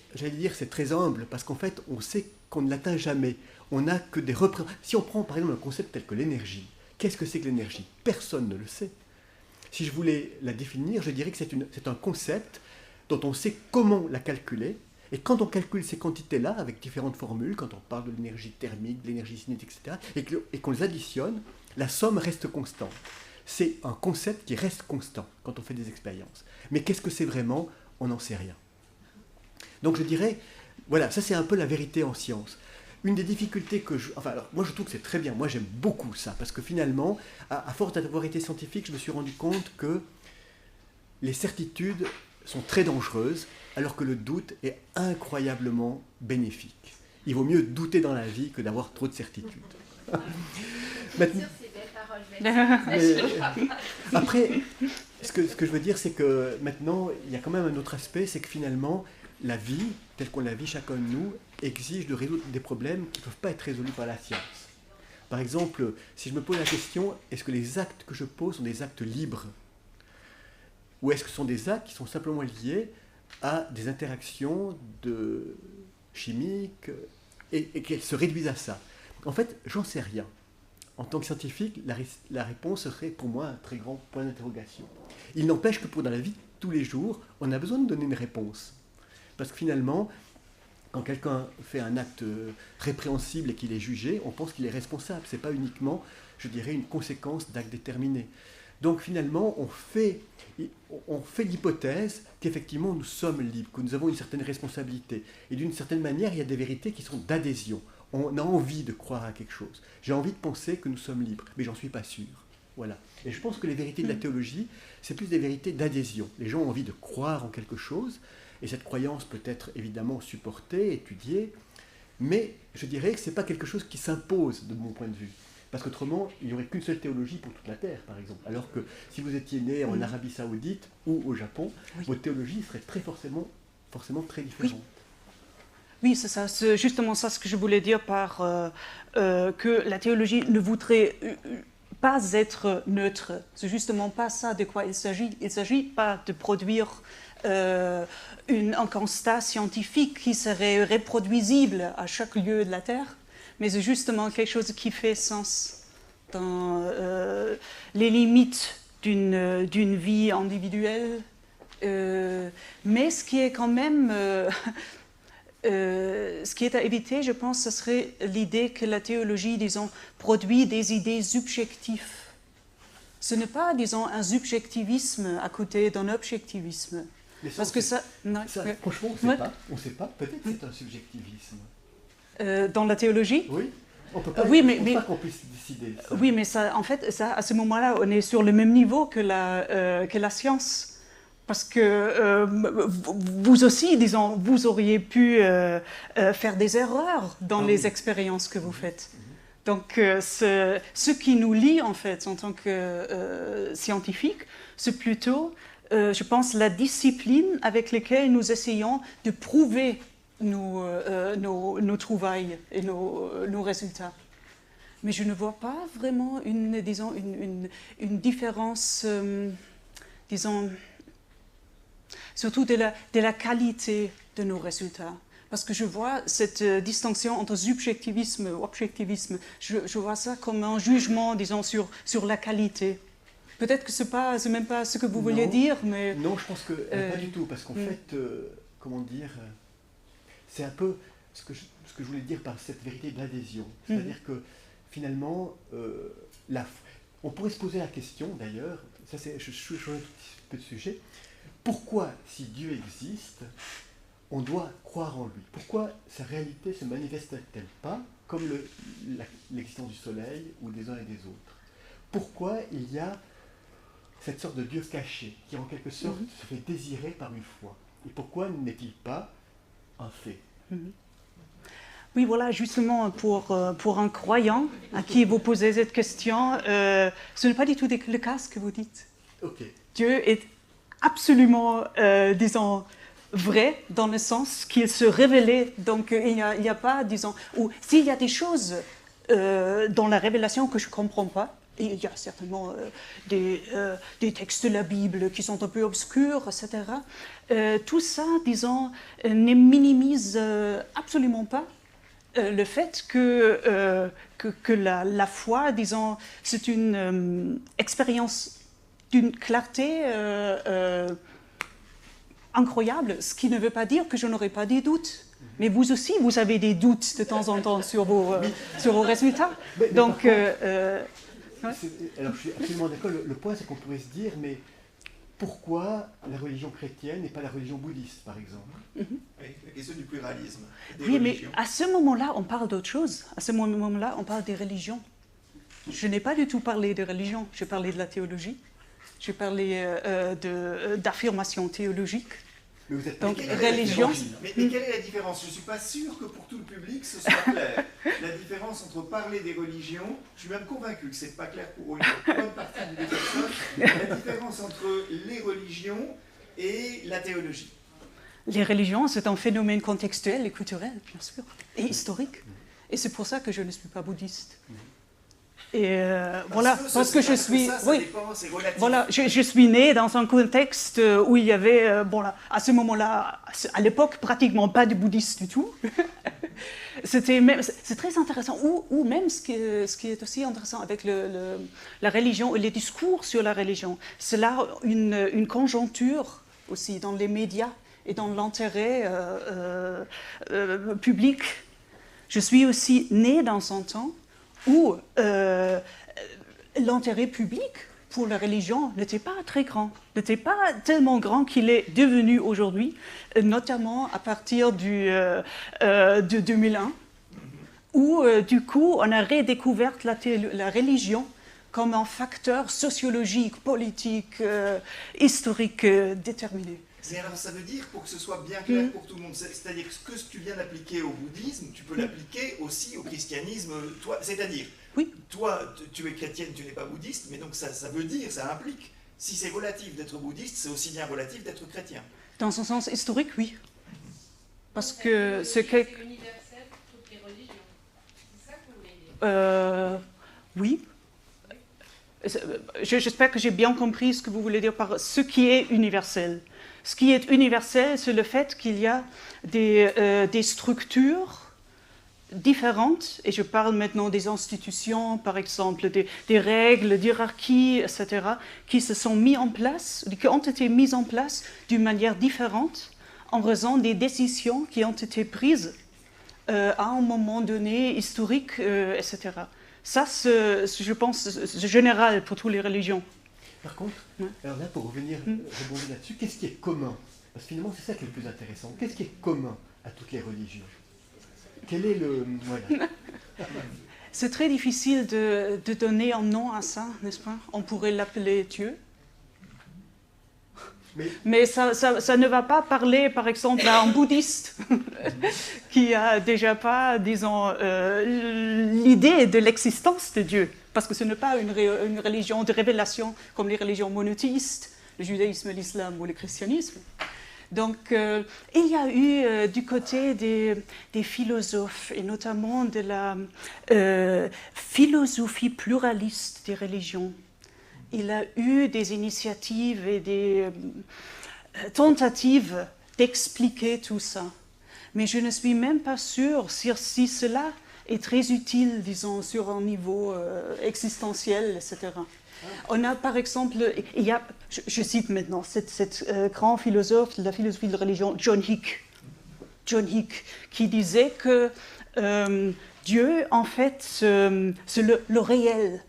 humble, parce qu'en fait, on sait qu'on ne l'atteint jamais. On n'a que des représentations. Si on prend par exemple un concept tel que l'énergie, qu'est-ce que c'est que l'énergie? Personne ne le sait. Si je voulais la définir, je dirais que c'est un concept dont on sait comment la calculer. Et quand on calcule ces quantités-là avec différentes formules, quand on parle de l'énergie thermique, de l'énergie cinétique, etc., et qu'on les additionne, la somme reste constante. C'est un concept qui reste constant quand on fait des expériences. Mais qu'est-ce que c'est vraiment? On n'en sait rien. Donc je dirais, voilà, ça c'est un peu la vérité en science. Une des difficultés que moi je trouve que c'est très bien, moi j'aime beaucoup ça, parce que finalement, à force d'avoir été scientifique, je me suis rendu compte que les certitudes sont très dangereuses, alors que le doute est incroyablement bénéfique. Il vaut mieux douter dans la vie que d'avoir trop de certitudes. Maintenant, après, ce que je veux dire, c'est que maintenant, il y a quand même un autre aspect, c'est que finalement, la vie, telle qu'on la vit chacun de nous, exige de résoudre des problèmes qui ne peuvent pas être résolus par la science. Par exemple, si je me pose la question, est-ce que les actes que je pose sont des actes libres? Ou est-ce que ce sont des actes qui sont simplement liés à des interactions chimiques et qu'elles se réduisent à ça? En fait, j'en sais rien. En tant que scientifique, la réponse serait pour moi un très grand point d'interrogation. Il n'empêche que dans la vie de tous les jours, on a besoin de donner une réponse. Parce que finalement, quand quelqu'un fait un acte répréhensible et qu'il est jugé, on pense qu'il est responsable. Ce n'est pas uniquement, je dirais, une conséquence d'actes déterminés. Donc finalement, on fait l'hypothèse qu'effectivement nous sommes libres, que nous avons une certaine responsabilité. Et d'une certaine manière, il y a des vérités qui sont d'adhésion. On a envie de croire à quelque chose. J'ai envie de penser que nous sommes libres, mais j'en suis pas sûr. Voilà. Et je pense que les vérités de la théologie, c'est plus des vérités d'adhésion. Les gens ont envie de croire en quelque chose, et cette croyance peut être évidemment supportée, étudiée, mais je dirais que ce n'est pas quelque chose qui s'impose de mon point de vue. Parce qu'autrement, il n'y aurait qu'une seule théologie pour toute la Terre, par exemple. Alors que si vous étiez né en Arabie Saoudite ou au Japon, votre théologie serait forcément très différente. Oui, c'est ça. C'est justement ça ce que je voulais dire par que la théologie ne voudrait pas être neutre. C'est justement pas ça de quoi il s'agit. Il ne s'agit pas de produire un constat scientifique qui serait reproduisible à chaque lieu de la Terre, mais c'est justement quelque chose qui fait sens dans les limites d'une vie individuelle. Mais ce qui est quand même... ce qui est à éviter, je pense, ce serait l'idée que la théologie, disons, produit des idées subjectives. Ce n'est pas, disons, un subjectivisme à côté d'un objectivisme. Mais ça, parce que ça, franchement, on ne sait pas. Peut-être que c'est un subjectivisme. Dans la théologie? Oui. On peut pas, pas qu'on puisse décider. Ça. Oui, mais ça, en fait, ça, à ce moment-là, on est sur le même niveau que la science. Parce que vous aussi, disons, vous auriez pu faire des erreurs dans les expériences que vous faites. Donc, ce qui nous lie, en fait, en tant que scientifiques, c'est plutôt, je pense, la discipline avec laquelle nous essayons de prouver nos trouvailles et nos résultats. Mais je ne vois pas vraiment une différence, disons... surtout de la qualité de nos résultats. Parce que je vois cette distinction entre subjectivisme et objectivisme, je vois ça comme un jugement, disons, sur la qualité. Peut-être que ce n'est même pas ce que vous vouliez dire, mais... Non, je pense que pas du tout, parce qu'en fait, comment dire, c'est un peu ce que je voulais dire par cette vérité d'adhésion. C'est-à-dire que, finalement, on pourrait se poser la question, d'ailleurs, ça c'est, je change un petit peu de sujet, pourquoi, si Dieu existe, on doit croire en lui? Pourquoi sa réalité se manifeste-t-elle pas comme l'existence du soleil ou des uns et des autres? Pourquoi il y a cette sorte de Dieu caché qui, en quelque sorte, se fait désirer par une foi? Et pourquoi n'est-il pas un fait? Oui, voilà, justement, pour un croyant à qui vous posez cette question, ce n'est pas du tout le cas ce que vous dites. Okay. Dieu est absolument, disons, vrai, dans le sens qu'il se révélait. Donc, il n'y a pas, disons... Ou s'il y a des choses dans la révélation que je ne comprends pas, il y a certainement des textes de la Bible qui sont un peu obscurs, etc. Tout ça, disons, ne minimise absolument pas le fait que la foi, disons, c'est une expérience d'une clarté incroyable, ce qui ne veut pas dire que je n'aurai pas des doutes. Mais vous aussi, vous avez des doutes de temps en temps sur vos résultats. Donc, alors je suis absolument d'accord. Le point, c'est qu'on pourrait se dire, mais pourquoi la religion chrétienne et pas la religion bouddhiste, par exemple? Oui, la question du pluralisme. Oui, mais à ce moment-là, on parle d'autre chose. À ce moment-là, on parle des religions. Je n'ai pas du tout parlé de religion. J'ai parlé de la théologie. J'ai parlé d'affirmation théologique. Donc, religion. Mais quelle est la différence? Je ne suis pas sûr que pour tout le public ce soit clair. La différence entre parler des religions, je suis même convaincu que ce n'est pas clair pour une bonne partie des personnes, la différence entre les religions et la théologie. Les religions, c'est un phénomène contextuel et culturel, bien sûr, et historique. Et c'est pour ça que je ne suis pas bouddhiste. Et voilà, parce que je suis, voilà, je suis née dans un contexte où il y avait, bon là, à ce moment-là, à l'époque, pratiquement pas de bouddhistes du tout. C'est très intéressant. Ou même ce qui est aussi intéressant avec la religion et les discours sur la religion, c'est là une conjoncture aussi dans les médias et dans l'intérêt public. Je suis aussi née dans un temps où l'intérêt public pour la religion n'était pas très grand, n'était pas tellement grand qu'il est devenu aujourd'hui, notamment à partir de 2001, où du coup on a redécouvert la religion comme un facteur sociologique, politique, historique déterminé. Mais alors ça veut dire, pour que ce soit bien clair pour tout le monde, c'est-à-dire que ce que tu viens d'appliquer au bouddhisme, tu peux l'appliquer aussi au christianisme, toi, c'est-à-dire, toi, tu es chrétienne, tu n'es pas bouddhiste, mais donc ça veut dire, ça implique, si c'est relatif d'être bouddhiste, c'est aussi bien relatif d'être chrétien. Dans un sens historique, oui. Parce que c'est universel pour toutes les religions. C'est ça que vous voulez dire? Oui. J'espère que j'ai bien compris ce que vous voulez dire par ce qui est universel. Ce qui est universel, c'est le fait qu'il y a des structures différentes, et je parle maintenant des institutions, par exemple, des règles, hiérarchies, etc., qui se sont mis en place, qui ont été mises en place d'une manière différente en raison des décisions qui ont été prises à un moment donné, historique, etc. Ça, je pense, c'est général pour toutes les religions. Par contre, alors là, pour rebondir là-dessus, qu'est-ce qui est commun? Parce que finalement, c'est ça qui est le plus intéressant. Qu'est-ce qui est commun à toutes les religions? Quel est le... Voilà. C'est très difficile de donner un nom à ça, n'est-ce pas? On pourrait l'appeler Dieu. Mais ça ne va pas parler, par exemple, à un bouddhiste qui a déjà pas, disons, l'idée de l'existence de Dieu. Parce que ce n'est pas une religion de révélation comme les religions monothéistes, le judaïsme, l'islam ou le christianisme. Donc, il y a eu du côté des philosophes, et notamment de la philosophie pluraliste des religions, il a eu des initiatives et des tentatives d'expliquer tout ça. Mais je ne suis même pas sûre si cela est très utile, disons, sur un niveau existentiel, etc. On a par exemple, je cite maintenant cet grand philosophe de la philosophie de la religion, John Hick, qui disait que Dieu, en fait, c'est le réel,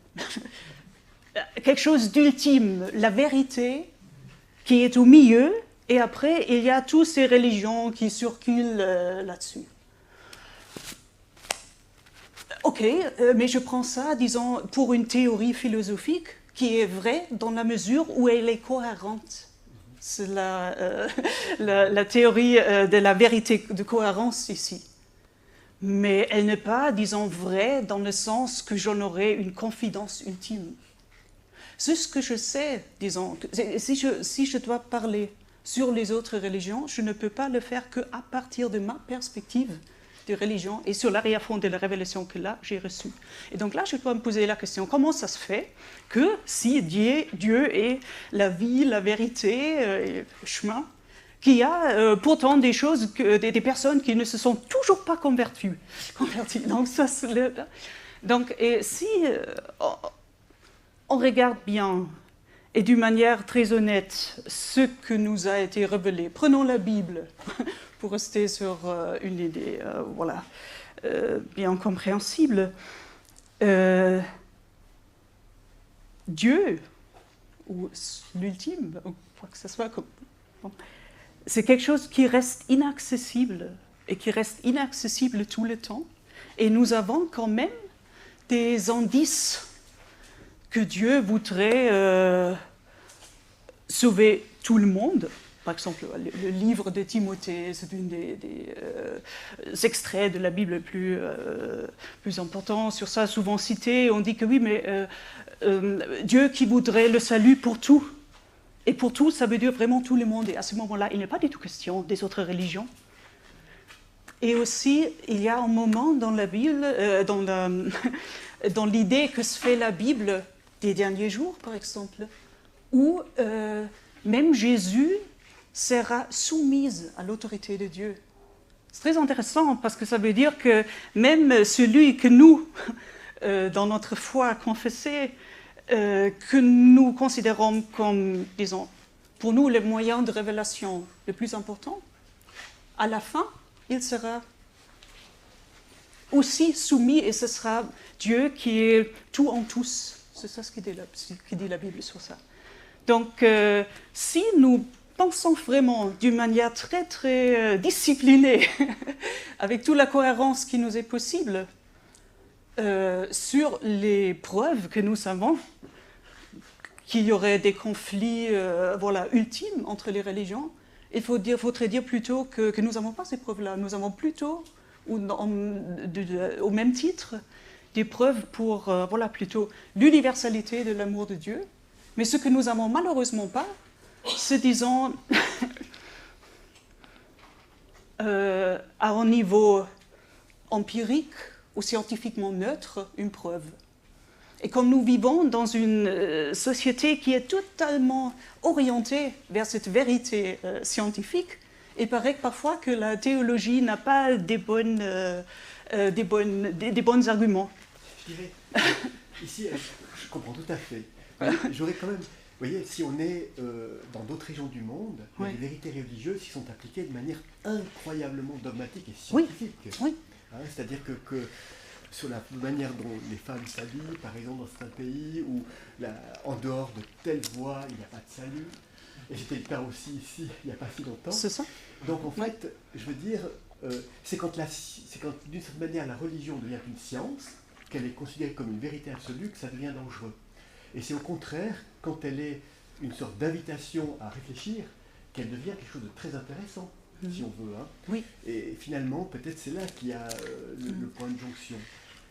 quelque chose d'ultime, la vérité qui est au milieu, et après, il y a toutes ces religions qui circulent là-dessus. Ok, mais je prends ça, disons, pour une théorie philosophique qui est vraie dans la mesure où elle est cohérente. C'est la théorie de la vérité de cohérence ici. Mais elle n'est pas, disons, vraie dans le sens que j'en aurais une confidence ultime. C'est ce que je sais, disons. Si je dois parler sur les autres religions, je ne peux pas le faire qu'à partir de ma perspective de religion et sur l'arrière-fond de la révélation que là j'ai reçue. Et donc là, je dois me poser la question, comment ça se fait que si Dieu est la vie, la vérité, le chemin, qu'il y a pourtant des choses, des personnes qui ne se sont toujours pas converties. Donc, et si on regarde bien, Et d'une manière très honnête, ce que nous a été révélé, prenons la Bible pour rester sur une idée bien compréhensible. Dieu, ou l'ultime, ou quoi que ce soit, c'est quelque chose qui reste inaccessible et qui reste inaccessible tout le temps. Et nous avons quand même des indices que Dieu voudrait sauver tout le monde. Par exemple, le livre de Timothée, c'est un des extraits de la Bible plus importants sur ça, souvent cité. On dit que oui, mais Dieu qui voudrait le salut pour tout. Et pour tout, ça veut dire vraiment tout le monde. Et à ce moment-là, il n'est pas du tout question des autres religions. Et aussi, il y a un moment dans la Bible, dans l'idée que se fait la Bible des derniers jours, par exemple, où même Jésus sera soumise à l'autorité de Dieu. C'est très intéressant parce que ça veut dire que même celui que nous, dans notre foi confessée, que nous considérons comme, disons, pour nous, le moyen de révélation le plus important, à la fin, il sera aussi soumis et ce sera Dieu qui est tout en tous. C'est ça ce qui dit la Bible sur ça. Donc, si nous pensons vraiment d'une manière très, très disciplinée, avec toute la cohérence qui nous est possible, sur les preuves que nous savons, qu'il y aurait des conflits ultimes entre les religions, il faudrait dire plutôt que nous n'avons pas ces preuves-là. Nous avons plutôt, au même titre, des preuves pour plutôt l'universalité de l'amour de Dieu. Mais ce que nous n'avons malheureusement pas, c'est, disons, à un niveau empirique ou scientifiquement neutre, une preuve. Et comme nous vivons dans une société qui est totalement orientée vers cette vérité scientifique, il paraît parfois que la théologie n'a pas des bons arguments. Je dirais, ici, je comprends tout à fait. J'aurais quand même, vous voyez, si on est dans d'autres régions du monde, il y a des vérités religieuses qui sont appliquées de manière incroyablement dogmatique et scientifique. Oui. Hein, c'est-à-dire que sur la manière dont les femmes s'habillent, par exemple dans certains pays, où en dehors de telle voie, il n'y a pas de salut. Et c'était le cas aussi ici, il n'y a pas si longtemps. C'est ça. Donc en fait, je veux dire, c'est quand d'une certaine manière la religion devient une science, qu'elle est considérée comme une vérité absolue, que ça devient dangereux. Et c'est au contraire, quand elle est une sorte d'invitation à réfléchir, qu'elle devient quelque chose de très intéressant, si on veut. Hein. Oui. Et finalement, peut-être c'est là qu'il y a le point de jonction.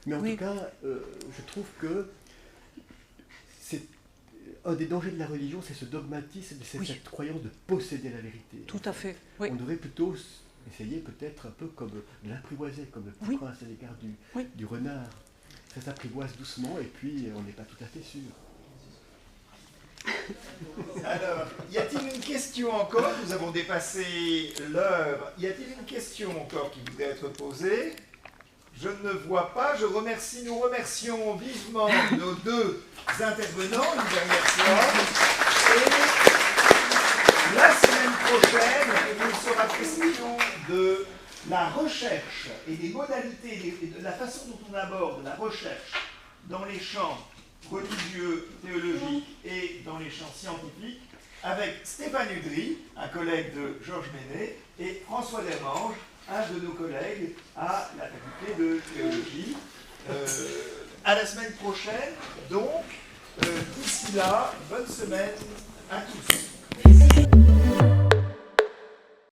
Mais en tout cas, je trouve que c'est un des dangers de la religion, c'est ce dogmatisme, c'est cette croyance de posséder la vérité. Tout à fait. Oui. On devrait plutôt essayer peut-être un peu comme de l'apprivoiser, comme le petit prince à l'égard du renard. Ça s'apprivoise doucement et puis on n'est pas tout à fait sûr. Alors, y a-t-il une question encore? Nous avons dépassé l'heure. Y a-t-il une question encore qui voudrait être posée? Je ne vois pas. Nous remercions vivement nos deux intervenants une dernière fois. Et la semaine prochaine, il sera question de la recherche et des modalités et de la façon dont on aborde la recherche dans les champs religieux, théologiques et dans les champs scientifiques avec Stéphane Udry, un collègue de Georges Ménet, et François Dermange, un de nos collègues à la faculté de théologie. À la semaine prochaine, donc, d'ici là, bonne semaine à tous.